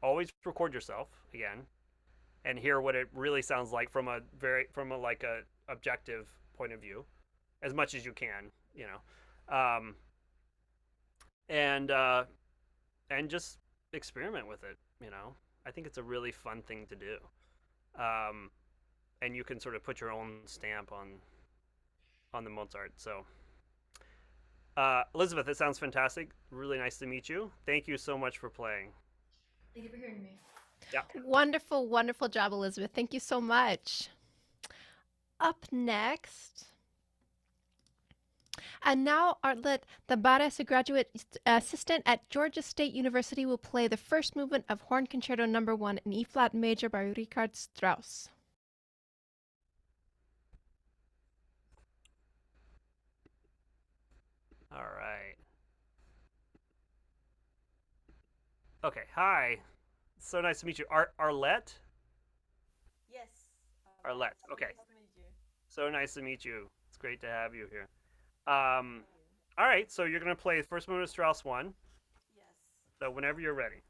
Always record yourself again and hear what it really sounds like from a like a objective point of view, as much as you can, um, and just experiment with it. I think it's a really fun thing to do, and you can sort of put your own stamp on the Mozart. So, Elizabeth, it sounds fantastic. Really nice to meet you. Thank you so much for playing. Thank you for hearing me. Yeah. Wonderful, wonderful job, Elizabeth. Thank you so much. Up next, and now Artlet Tabares, a graduate assistant at Georgia State University, will play the first movement of Horn Concerto No. 1 in E-flat major by Richard Strauss. All right. Okay. Hi. So nice to meet you. Arlette? Yes. Arlette. Okay. Nice to meet you. So nice to meet you. It's great to have you here. All right. So you're going to play the first movement of Strauss 1. Yes. So whenever you're ready.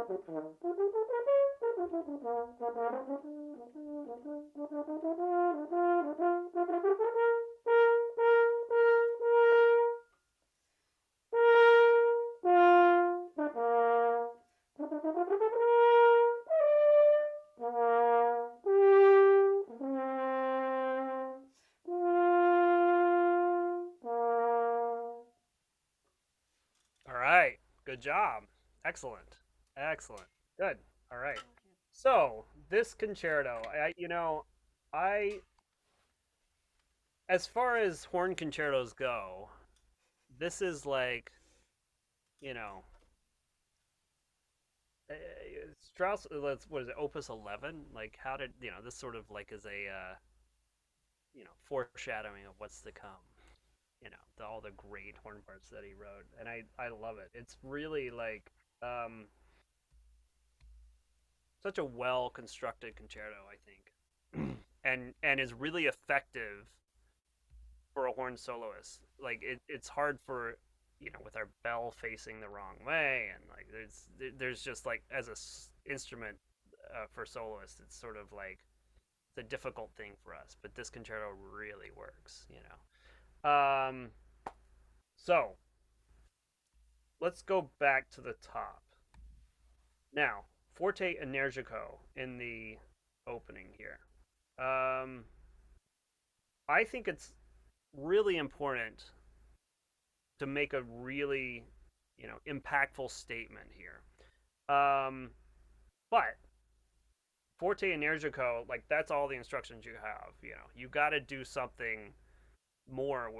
All right. Good job. Excellent. Excellent. Good. All right. So this concerto, I as far as horn concertos go, this is like, you know, uh, Strauss. What is it? Opus 11. Like, how did this sort of like is a foreshadowing of what's to come. All the great horn parts that he wrote, and I love it. It's really like such a well constructed concerto, I think, and is really effective for a horn soloist. Like it's hard for with our bell facing the wrong way, and like there's just like as a instrument for soloists, it's sort of like it's a difficult thing for us. But this concerto really works. So let's go back to the top. Now, forte energico in the opening here. I think it's really important to make a really, impactful statement here. But forte energico, like that's all the instructions you have. You got to do something more.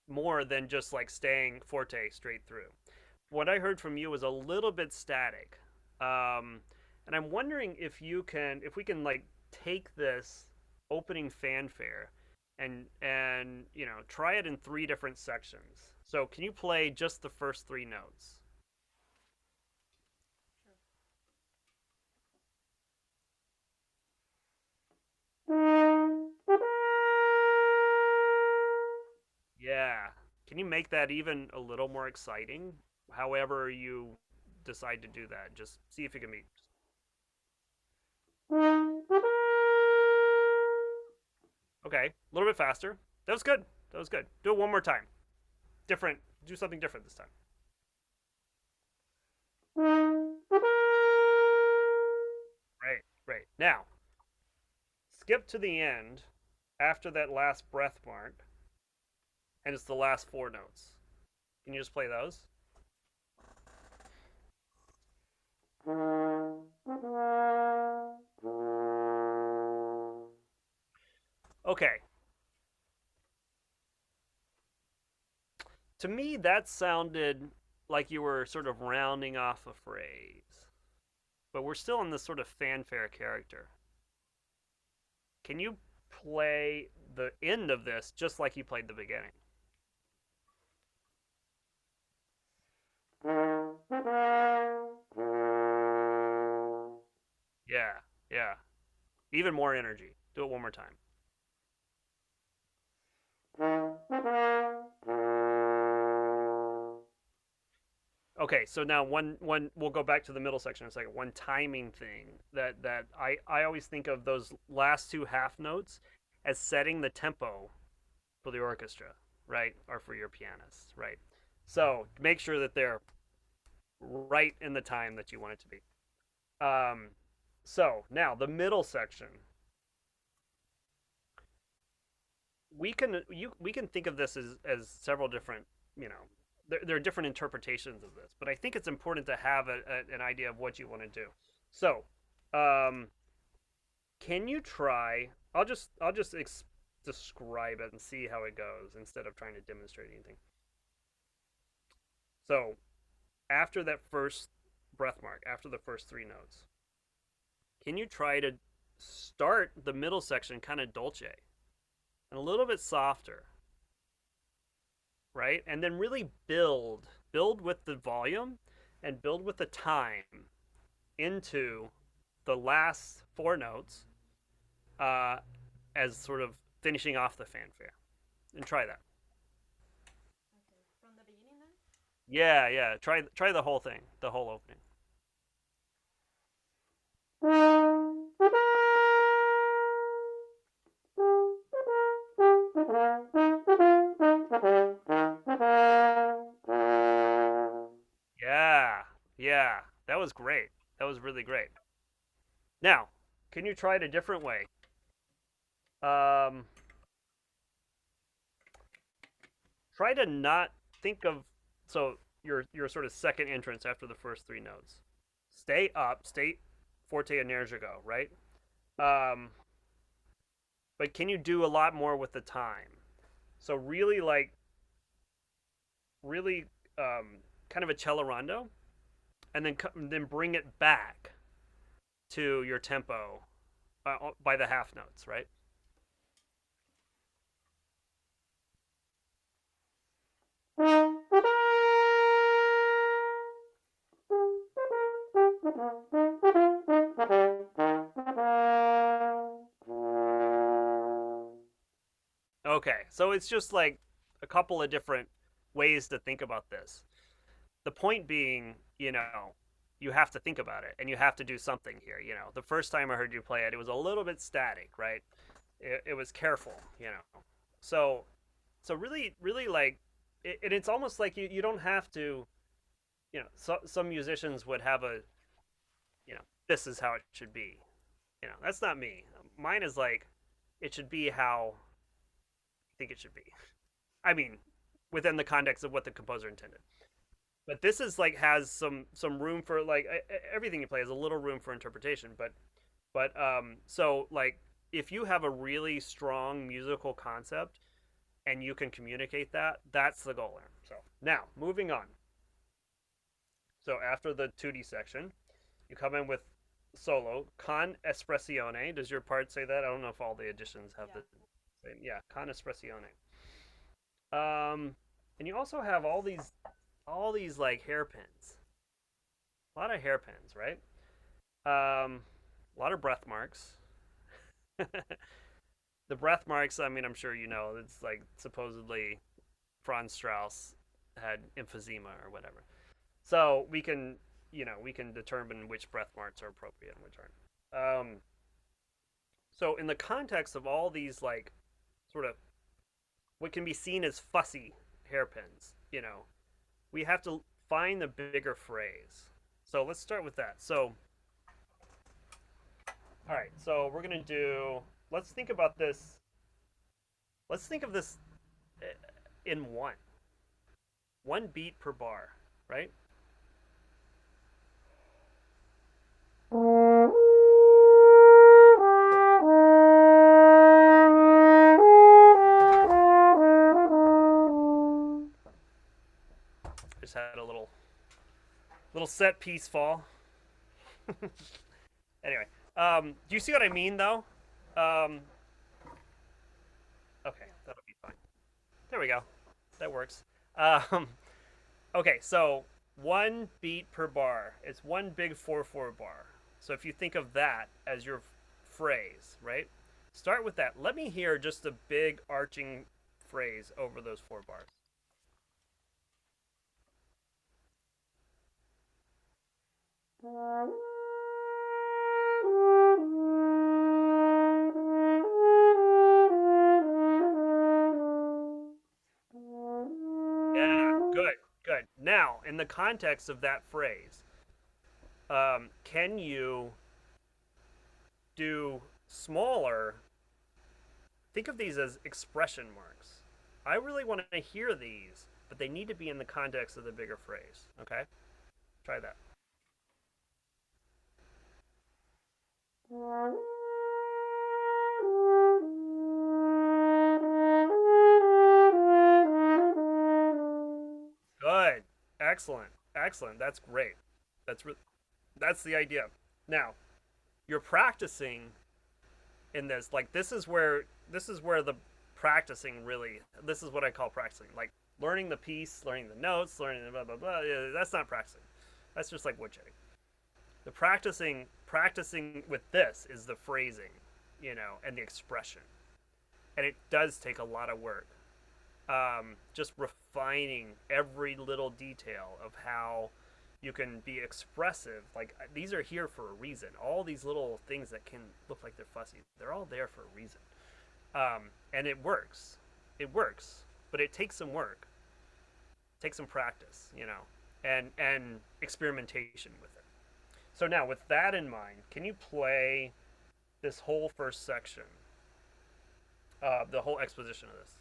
More than just like staying forte straight through. What I heard from you was a little bit static, and I'm wondering if we can like take this opening fanfare and try it in 3 different sections. So can you play just the first 3 notes? Yeah. Can you make that even a little more exciting? However you decide to do that, just see if you can be. Okay, a little bit faster. That was good. That was good. Do it one more time. Different. Do something different this time. Right, right. Now, skip to the end after that last breath mark, and it's the last 4 notes. Can you just play those? Okay. To me, that sounded like you were sort of rounding off a phrase, but we're still in this sort of fanfare character. Can you play the end of this just like you played the beginning? Yeah, yeah. Even more energy. Do it one more time. Okay, so now one we'll go back to the middle section in a second. One timing thing that I always think of those last 2 half notes as setting the tempo for the orchestra, right? Or for your pianist, right? So make sure that they're right in the time that you want it to be. So now the middle section. We can think of this as several different, there are different interpretations of this, but I think it's important to have an idea of what you want to do. So, can you try? I'll just describe it and see how it goes instead of trying to demonstrate anything. So, after that first breath mark, after the first 3 notes, can you try to start the middle section kind of dolce and a little bit softer, right? And then really build with the volume and build with the time into the last 4 notes as sort of finishing off the fanfare. And try that. Okay, from the beginning then? Yeah, yeah. Try the whole thing, the whole opening. Yeah, that was great. That was really great. Now, can you try it a different way? Um, Try to not think of so your sort of second entrance after the first three notes. Stay up, stay forte energico, right? Um, but can you do a lot more with the time? So really like really kind of a cello rondo, and then bring it back to your tempo by the half notes, right? Okay, so it's just like a couple of different ways to think about this. The point being, you have to think about it and you have to do something here. The first time I heard you play it, it was a little bit static, right? It was careful. So, so really, really like, it's almost like you don't have to, some musicians would have this is how it should be. That's not me. Mine is like, it should be how I think it should be. I mean, within the context of what the composer intended. But this is like has some room for like everything you play has a little room for interpretation. But so like if you have a really strong musical concept and you can communicate that, that's the goal there. So now moving on. So after the 2D section, you come in with solo con espressione. Does your part say that? I don't know if all the editions have Yeah. the same. Yeah, con espressione. And you also have all these like hairpins. A lot of hairpins, right? A lot of breath marks. The breath marks, I mean, I'm sure you know, it's like supposedly Franz Strauss had emphysema or whatever. So we can determine which breath marks are appropriate and which aren't. So in the context of all these like sort of what can be seen as fussy hairpins, we have to find the bigger phrase. So let's start with that. So, all right. So we're gonna do. Let's think about this. Let's think of this in one beat per bar, right? Just had a little set piece fall. Anyway, do you see what I mean though? Um, okay, that'll be fine. There we go. That works. Um, okay, so one beat per bar. It's one big 4/4 bar. So if you think of that as your phrase, right? Start with that. Let me hear just a big arching phrase over those 4 bars. Yeah, good, good. Now, in the context of that phrase, can you do smaller? Think of these as expression marks. I really want to hear these, but they need to be in the context of the bigger phrase. Okay? Try that. Good. Excellent. Excellent. That's great. That's that's the idea. Now, you're practicing in this. Like this is where the practicing really. This is what I call practicing. Like learning the piece, learning the notes, learning the blah blah blah. Yeah, that's not practicing. That's just like woodshitting. The practicing with this is the phrasing, and the expression, and it does take a lot of work. Just refining every little detail of how you can be expressive. Like these are here for a reason. All these little things that can look like they're fussy, they're all there for a reason. And it works. It works, but it takes some work. It takes some practice. and experimentation with it. So now, with that in mind, can you play this whole first section, the whole exposition of this?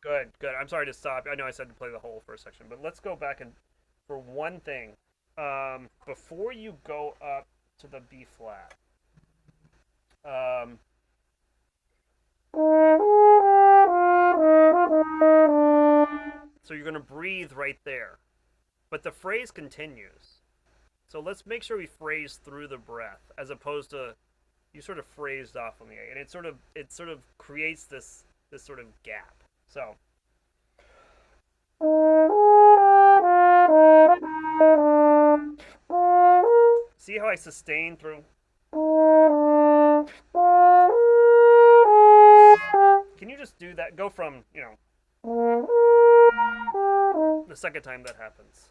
Good, good. I'm sorry to stop. I know I said to play the whole first section, but let's go back and for one thing, before you go up to the B flat, um, so you're gonna breathe right there, but the phrase continues. So let's make sure we phrase through the breath, as opposed to you sort of phrased off on the A, and it sort of creates this sort of gap. So. See how I sustain through? Can you just do that? Go from, the second time that happens.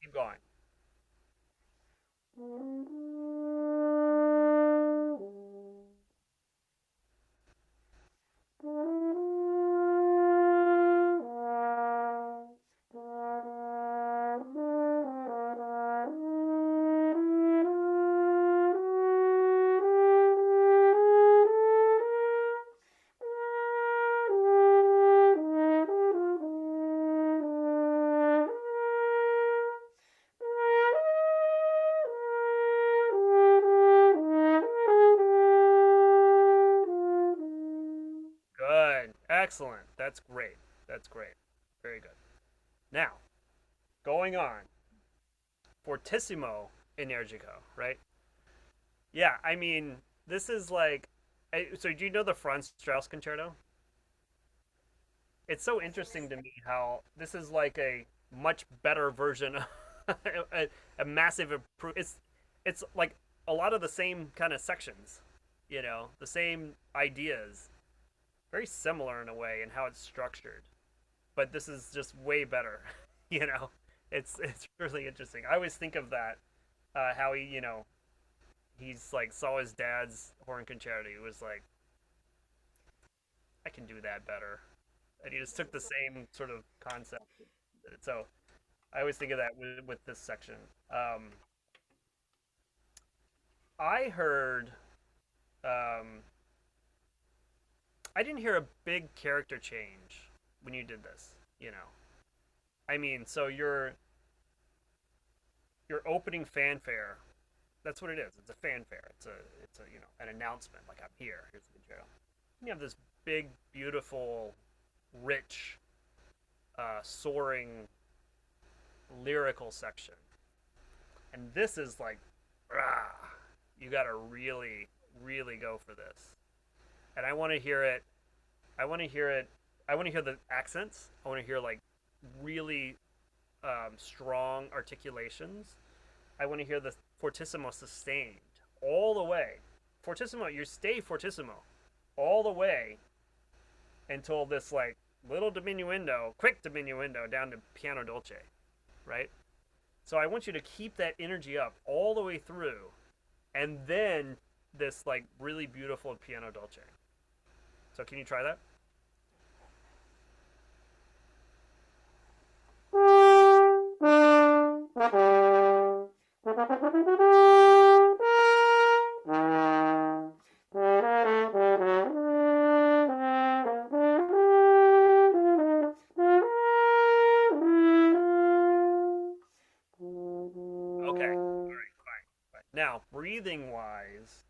Keep going. Good. Excellent. That's great. That's great. Very good. Now, going on. Fortissimo energico, right? Yeah, I mean, this is like. So, do you know the Franz Strauss concerto? It's so interesting to me how this is like a much better version, a massive improvement. It's like a lot of the same kind of sections, the same ideas, very similar in a way in how it's structured, but this is just way better. you know, it's really interesting. I always think of that, how he's like saw his dad's horn concerto. He was like, I can do that better, and he just took the same sort of concept. So I always think of that with this section. I heard, um, I didn't hear a big character change when you did this. I mean, so your opening fanfare, that's what it is. It's a fanfare. It's a an announcement. Like, I'm here. Here's the concerto. You have this big, beautiful, rich, soaring, lyrical section, and this is like, rah, you got to really, really go for this. And I want to hear it. I want to hear it. I want to hear the accents. I want to hear like really strong articulations. I want to hear the fortissimo sustained all the way. Fortissimo, you stay fortissimo all the way until this like little diminuendo, quick diminuendo down to piano dolce, right? So I want you to keep that energy up all the way through, and then this like really beautiful piano dolce. So can you try that? Now, breathing wise,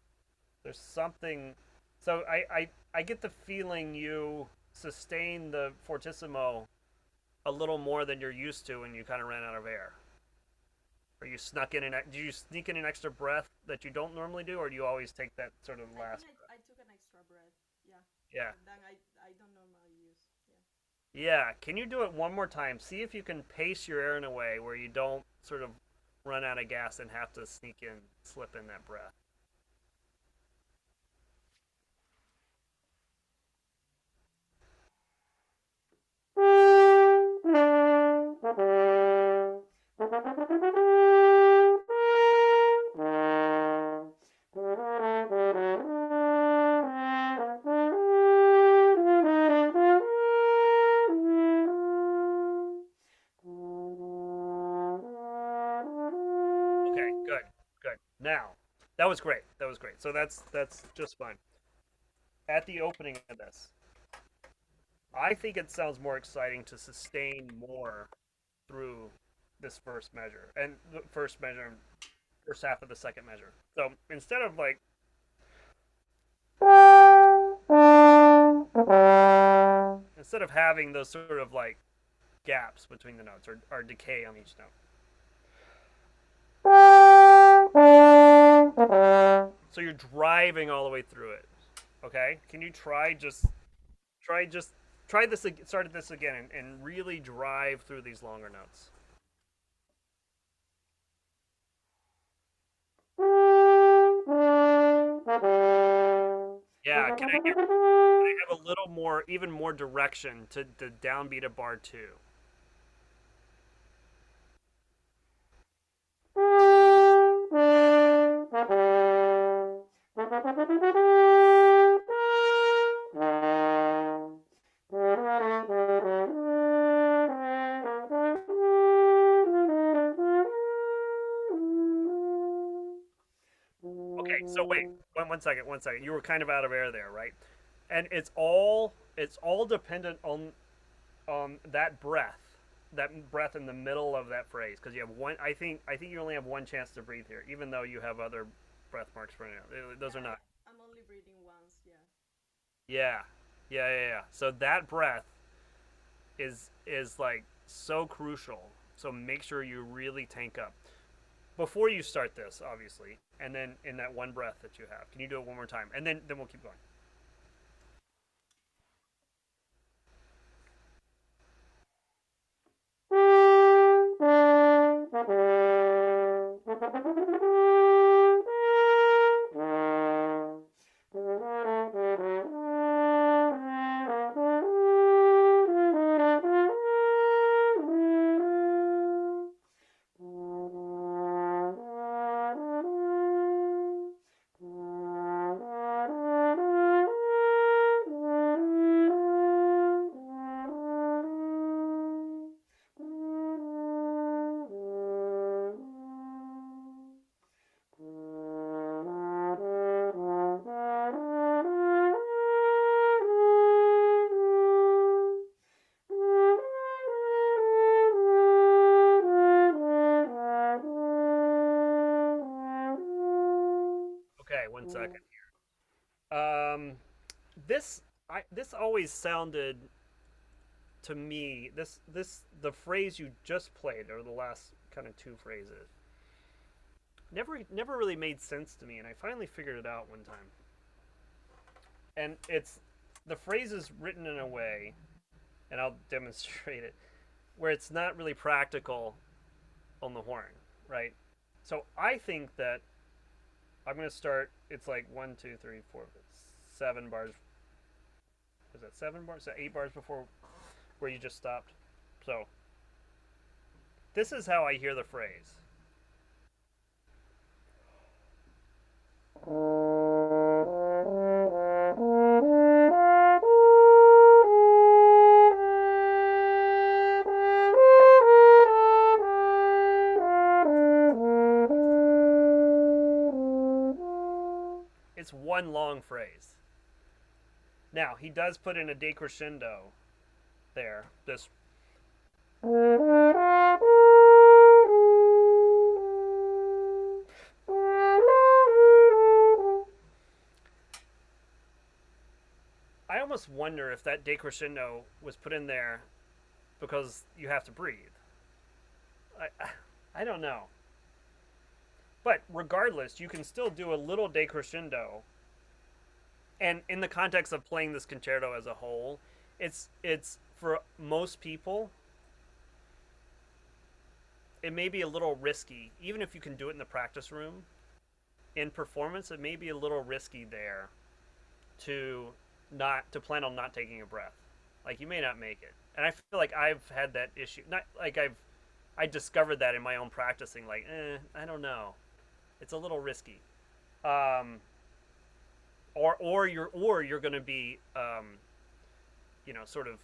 there's something. So I get the feeling you sustain the fortissimo a little more than you're used to when you kind of ran out of air. Or you snuck in do you sneak in an extra breath that you don't normally do, or do you always take that sort of last breath? I took an extra breath. Yeah. Yeah. Than I don't normally use. Yeah. Yeah. Can you do it one more time? See if you can pace your air in a way where you don't sort of run out of gas and have to slip in that breath. Okay, good, good. Now, that was great. That was great. So that's just fine. At the opening of this, I think it sounds more exciting to sustain more through this first measure and the first measure, first half of the second measure. So instead of like having those sort of like gaps between the notes or decay on each note. So you're driving all the way through it. Okay? Can you try this start this again and really drive through these longer notes. Yeah, can I have a little more, even more direction to the downbeat of bar 2? Okay, so wait, one second, one second. You were kind of out of air there, right? And it's all dependent on that breath in the middle of that phrase, because you have one. I think you only have one chance to breathe here, even though you have other breath marks for now. Those are not. I'm only breathing once. Yeah. Yeah, yeah. So that breath is like so crucial. So make sure you really tank up before you start this, obviously, and then in that one breath that you have. Can you do it one more time? And then we'll keep going. Okay, one second here. This always sounded to me the phrase you just played, or the last kind of two phrases, never really made sense to me, and I finally figured it out one time. And it's the phrase is written in a way, and I'll demonstrate it, where it's not really practical on the horn, right? So I think that I'm gonna start. It's like 1, 2, 3, 4, 7 bars. Is that 7 bars? Is that 8 bars before where you just stopped? So this is how I hear the phrase. It's one long phrase. Now, he does put in a decrescendo there. This. almost wonder if that decrescendo was put in there because you have to breathe. I don't know. But regardless, you can still do a little decrescendo. And in the context of playing this concerto as a whole, it's for most people, it may be a little risky, even if you can do it in the practice room. In performance, it may be a little risky there to plan on not taking a breath. Like, you may not make it. And I feel like I've had that issue. Not like I discovered that in my own practicing. Like, I don't know, it's a little risky. Or you're going to be, sort of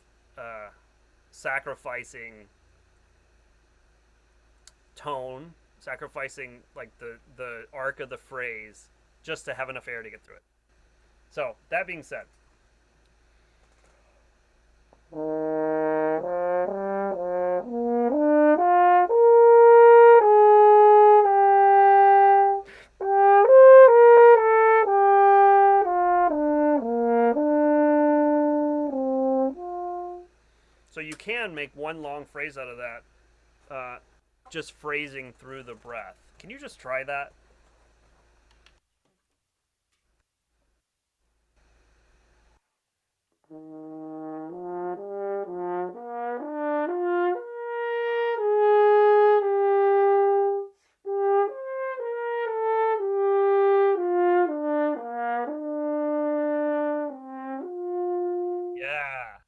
sacrificing tone, sacrificing like the arc of the phrase just to have enough air to get through it. So that being said, so you can make one long phrase out of that, just phrasing through the breath. Can you just try that?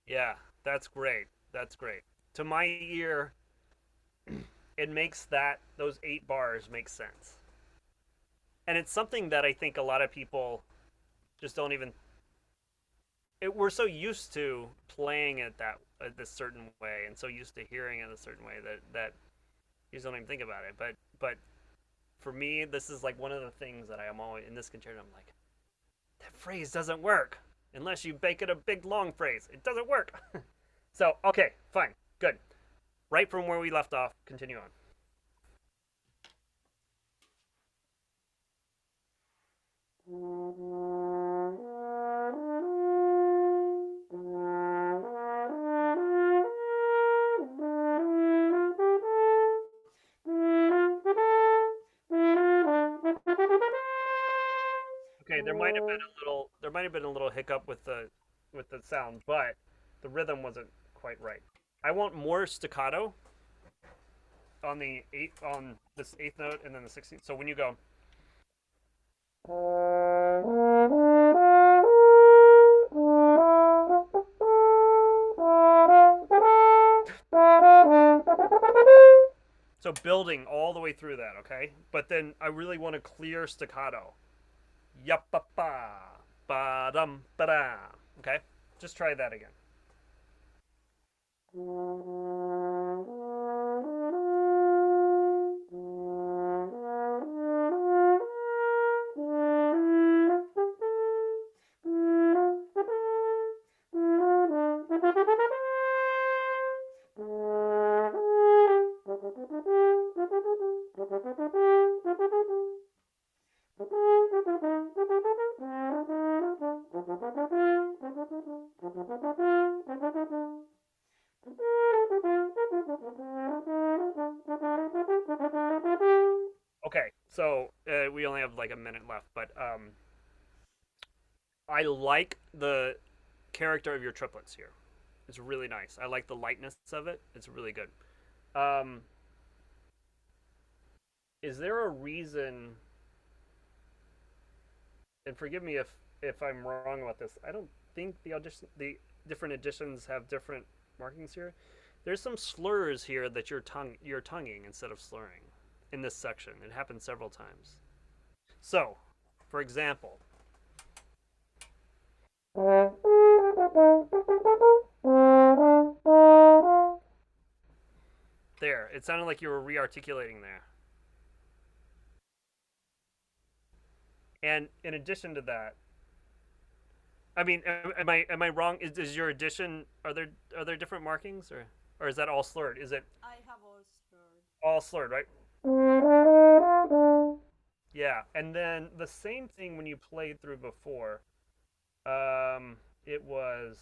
Yeah, that's great. That's great. To my ear, it makes those 8 bars make sense. And it's something that I think a lot of people just don't even. We're so used to playing it this certain way, and so used to hearing it a certain way that you just don't even think about it. But for me, this is like one of the things that I am always in this concerto. I'm like, that phrase doesn't work unless you make it a big long phrase. It doesn't work. So okay, fine, good. Right from where we left off, continue on. Okay, there might have been a little hiccup with the sound, but the rhythm wasn't quite right. I want more staccato on this 8th note and then the 16th. So when you go, so building all the way through that, okay? But then I really want a clear staccato. Yappa ba dum ba da. Okay? Just try that again. Okay, so we only have like a minute left, but I like the character of your triplets here. It's really nice. I like the lightness of it. It's really good. Is there a reason? And forgive me if I'm wrong about this. I don't think the different editions have different markings here. There's some slurs here that you're tonguing instead of slurring in this section. It happens several times. So, for example, there. It sounded like you were re-articulating there. And in addition to that, I mean, am I wrong? Is your addition, are there different markings or is that all slurred? Is it I have all slurred. all slurred, right? Yeah, and then the same thing when you played through before. It was.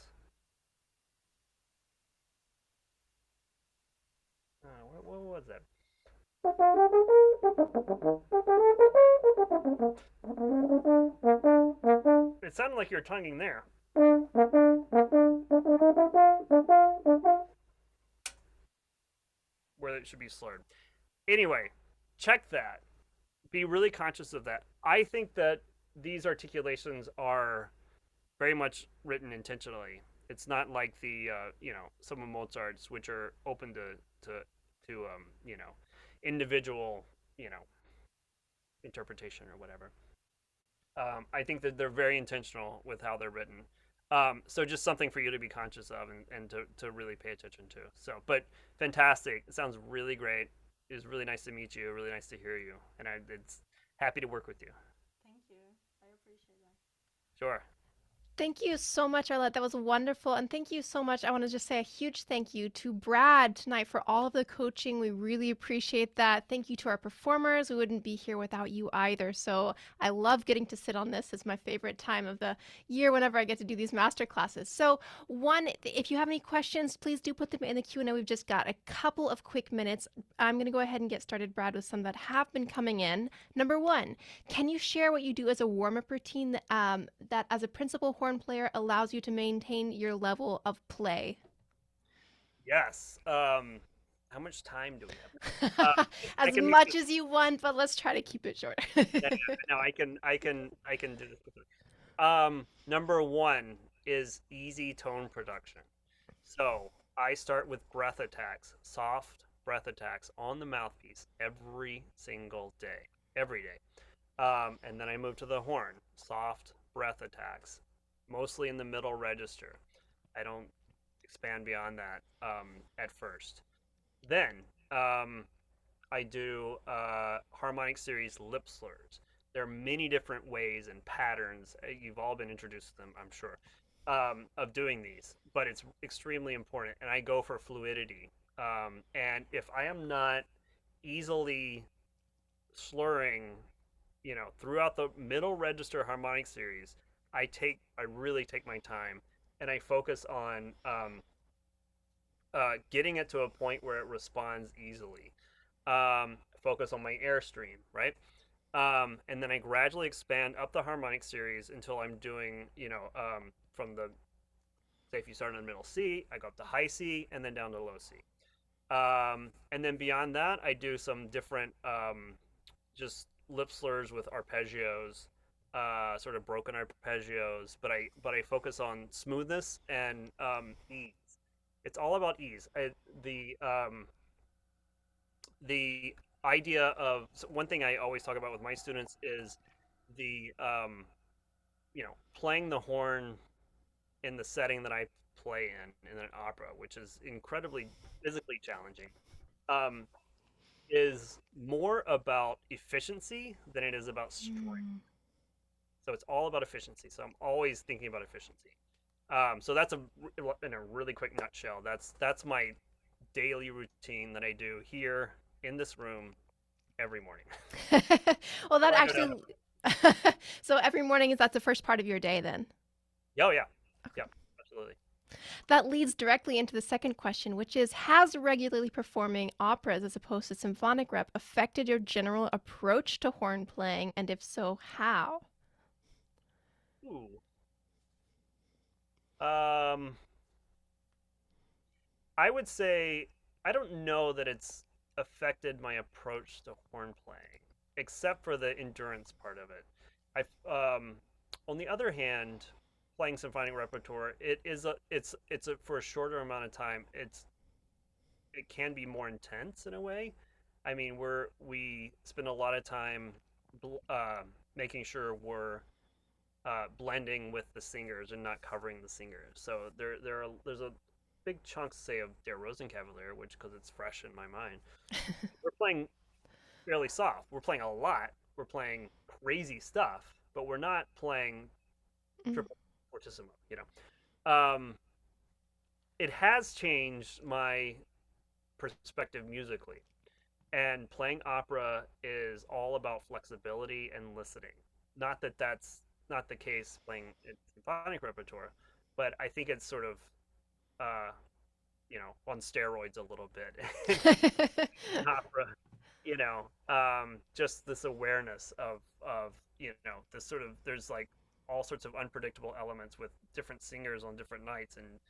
What was that? It sounded like you were tonguing there. Where it should be slurred. Anyway, check that. Be really conscious of that. I think that these articulations are very much written intentionally. It's not like the some of Mozart's, which are open to individual interpretation or whatever. I think that they're very intentional with how they're written. So just something for you to be conscious of and to really pay attention to. So, but fantastic. It sounds really great. It was really nice to meet you. Really nice to hear you. And it's happy to work with you. Thank you. I appreciate that. Sure. Thank you so much, Arlette. That was wonderful. And thank you so much. I want to just say a huge thank you to Brad tonight for all of the coaching. We really appreciate that. Thank you to our performers. We wouldn't be here without you either. So I love getting to sit on this. It's my favorite time of the year whenever I get to do these master classes. So if you have any questions, please do put them in the Q&A. We've just got a couple of quick minutes. I'm going to go ahead and get started, Brad, with some that have been coming in. Number one, can you share what you do as a warm-up routine that as a principal horn player allows you to maintain your level of play? Yes. How much time do we have? As much as you want, but let's try to keep it short. No, I can do this quickly. Number one is easy tone production. So I start with breath attacks, soft breath attacks on the mouthpiece every single day, every day. And then I move to the horn, soft breath attacks, mostly in the middle register. I don't expand beyond that at first. Then I do harmonic series lip slurs. There are many different ways and patterns. You've all been introduced to them, I'm sure, of doing these, but it's extremely important. And I go for fluidity. And if I am not easily slurring, throughout the middle register harmonic series, I really take my time and I focus on getting it to a point where it responds easily. Focus on my airstream, right? And then I gradually expand up the harmonic series until I'm doing, from the, say if you start in the middle C, I go up to high C and then down to low C. And then beyond that, I do some different just lip slurs with arpeggios, sort of broken arpeggios, but I focus on smoothness and ease. It's all about ease. The idea of one thing I always talk about with my students is the playing the horn in the setting that I play in an opera, which is incredibly physically challenging, is more about efficiency than it is about strength. So it's all about efficiency. So I'm always thinking about efficiency. So that's in a really quick nutshell. That's my daily routine that I do here in this room every morning. Well, that actually. So every morning that's the first part of your day then? Oh yeah, yeah, absolutely. That leads directly into the second question, which is, has regularly performing operas as opposed to symphonic rep affected your general approach to horn playing, and if so, how? Ooh. I would say I don't know that it's affected my approach to horn playing, except for the endurance part of it. On the other hand, playing symphonic repertoire, it's for a shorter amount of time. It can be more intense in a way. I mean, we spend a lot of time making sure we're blending with the singers and not covering the singers. So there's a big chunk, say, of Der Rosenkavalier, which, because it's fresh in my mind, we're playing fairly soft. We're playing a lot. We're playing crazy stuff, but we're not playing triple fortissimo. It has changed my perspective musically, and playing opera is all about flexibility and listening. Not that that's not the case playing symphonic repertoire, but I think it's sort of uh, on steroids a little bit. Opera, just this awareness of this sort of, there's like all sorts of unpredictable elements with different singers on different nights, and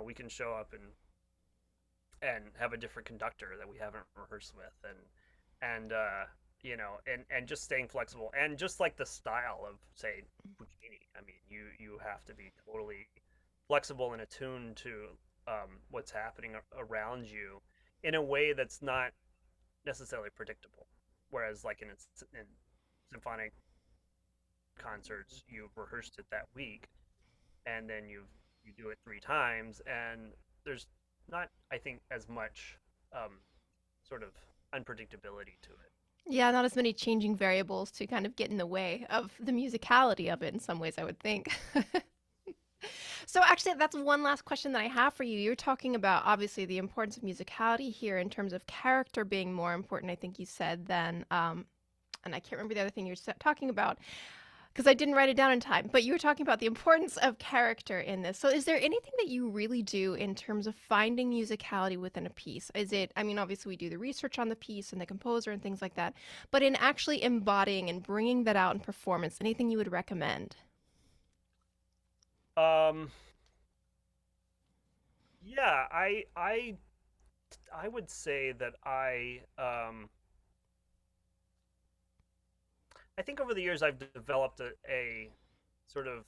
we can show up and have a different conductor that we haven't rehearsed with, and just staying flexible, and just like the style of, say, Puccini. I mean, you have to be totally flexible and attuned to what's happening around you in a way that's not necessarily predictable. Whereas, like in symphonic concerts, you've rehearsed it that week, and then you do it 3 times, and there's not, I think, as much sort of unpredictability to it. Yeah, not as many changing variables to kind of get in the way of the musicality of it in some ways, I would think. So actually, that's one last question that I have for you. You're talking about obviously the importance of musicality here in terms of character being more important, I think you said, than, and I can't remember the other thing you're talking about because I didn't write it down in time, but you were talking about the importance of character in this. So is there anything that you really do in terms of finding musicality within a piece? Is it, I mean, obviously we do the research on the piece and the composer and things like that, but in actually embodying and bringing that out in performance, anything you would recommend? Um, yeah, I would say that I think over the years I've developed a sort of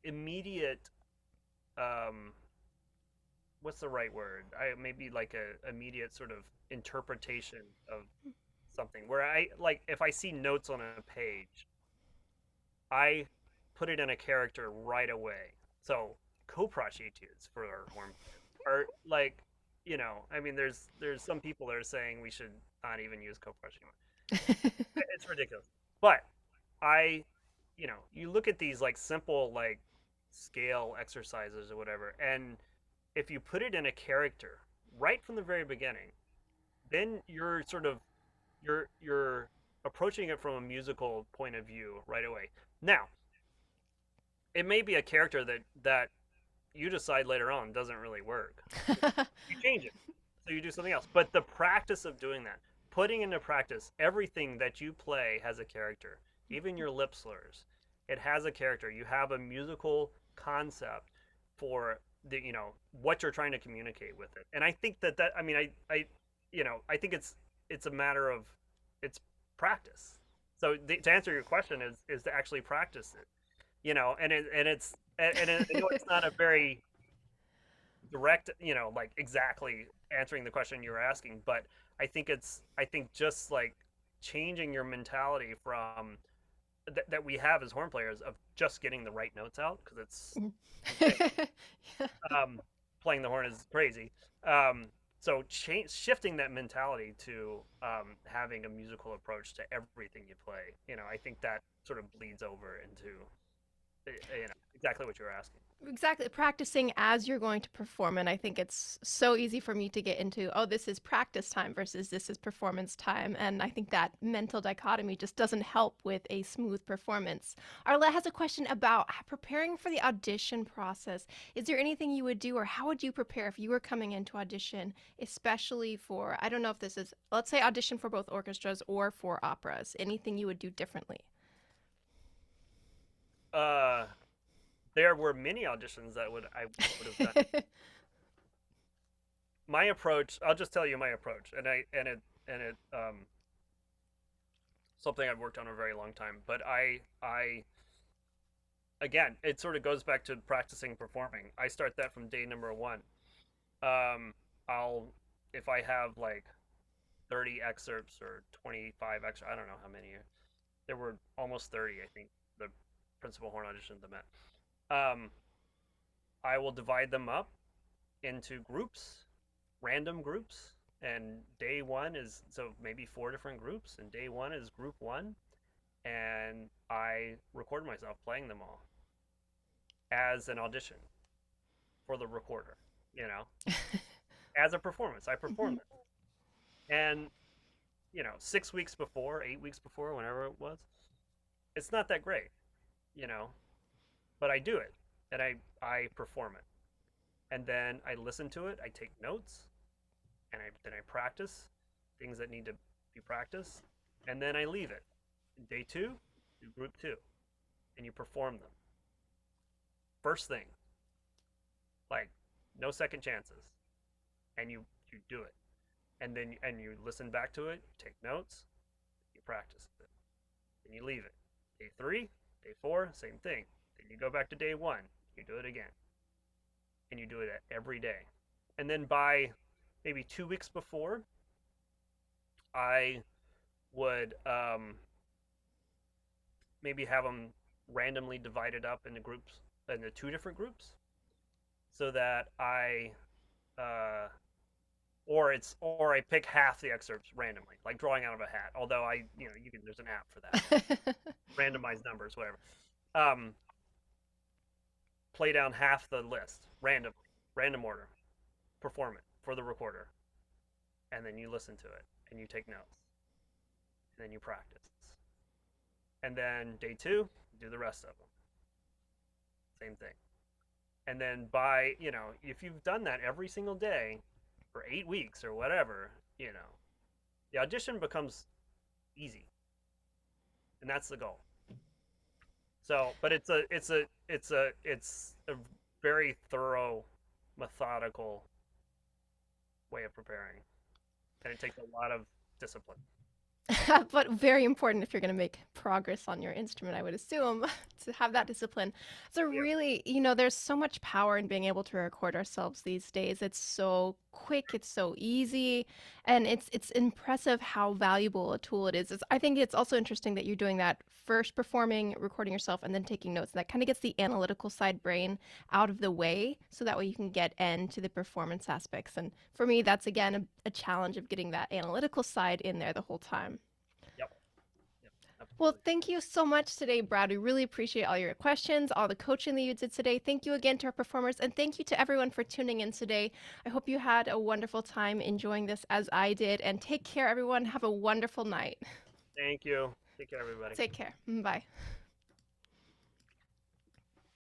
immediate, um, what's the right word? I maybe like a immediate sort of interpretation of something, where I, like, if I see notes on a page, I put it in a character right away. So Koprash etudes for our horn are like, I mean, there's some people that are saying we should not even use Koprash anymore. It's ridiculous. But I, you look at these like simple like scale exercises or whatever, and if you put it in a character right from the very beginning, then you're approaching it from a musical point of view right away. Now, it may be a character that you decide later on doesn't really work. You change it. So you do something else. But the practice of doing that, putting into practice, everything that you play has a character. Even your lip slurs, it has a character. You have a musical concept for what you're trying to communicate with it. And I think that I mean I think it's a matter of, it's practice. So to answer your question is to actually practice it. I know it's not a very direct, like exactly answering the question you were asking, but I think just like changing your mentality from that we have as horn players of just getting the right notes out, because it's Yeah. playing the horn is crazy. So shifting that mentality to having a musical approach to everything you play, I think that sort of bleeds over into exactly what you were asking. Exactly. Practicing as you're going to perform. And I think it's so easy for me to get into, oh, this is practice time versus this is performance time. And I think that mental dichotomy just doesn't help with a smooth performance. Arlette has a question about preparing for the audition process. Is there anything you would do, or how would you prepare if you were coming into audition, especially for, I don't know if this is, let's say audition for both orchestras or for operas, anything you would do differently? Uh, there were many auditions that I would have done. My approach, I'll just tell you my approach, and it something I've worked on a very long time. But I again, it sort of goes back to practicing performing. I start that from day number one. I'll, if I have like 30 excerpts or 25 excerpts, I don't know how many. There were almost 30, I think, the principal horn audition at the Met. I will divide them up into groups, random groups, and day one is, so maybe 4 different groups, and day one is group one, and I record myself playing them all as an audition for the recorder, as a performance. I perform it. And, 6 weeks before, 8 weeks before, whenever it was, it's not that great, but I do it. and I perform it. And then I listen to it, I take notes, and then I practice things that need to be practiced, and then I leave it. Day 2, do group 2, and you perform them. First thing, like no second chances, and you do it, and then you listen back to it, you take notes, you practice it, then you leave it. Day 3, day 4, same thing. Then you go back to day 1, you do it again, and you do it every day. And then by maybe 2 weeks before, I would maybe have them randomly divided up into groups, into 2 different groups, so that or I pick half the excerpts randomly, like drawing out of a hat. Although there's an app for that, randomized numbers, whatever. Play down half the list randomly, random order, perform it for the recorder, and then you listen to it and you take notes, and then you practice. And then day 2, do the rest of them. Same thing. And then if you've done that every single day for 8 weeks or whatever, the audition becomes easy. And that's the goal. So, but it's a very thorough, methodical way of preparing. And it takes a lot of discipline. But very important if you're going to make progress on your instrument, I would assume, to have that discipline. So really, there's so much power in being able to record ourselves these days. It's so quick, it's so easy, and it's impressive how valuable a tool it is. I think it's also interesting that you're doing that first, performing, recording yourself, and then taking notes. And that kind of gets the analytical side brain out of the way, so that way you can get into the performance aspects. And for me, that's again a challenge of getting that analytical side in there the whole time. Well, thank you so much today, Brad. We really appreciate all your questions, all the coaching that you did today. Thank you again to our performers, and thank you to everyone for tuning in today. I hope you had a wonderful time enjoying this as I did, and take care, everyone. Have a wonderful night. Thank you. Take care, everybody. Take care. Bye.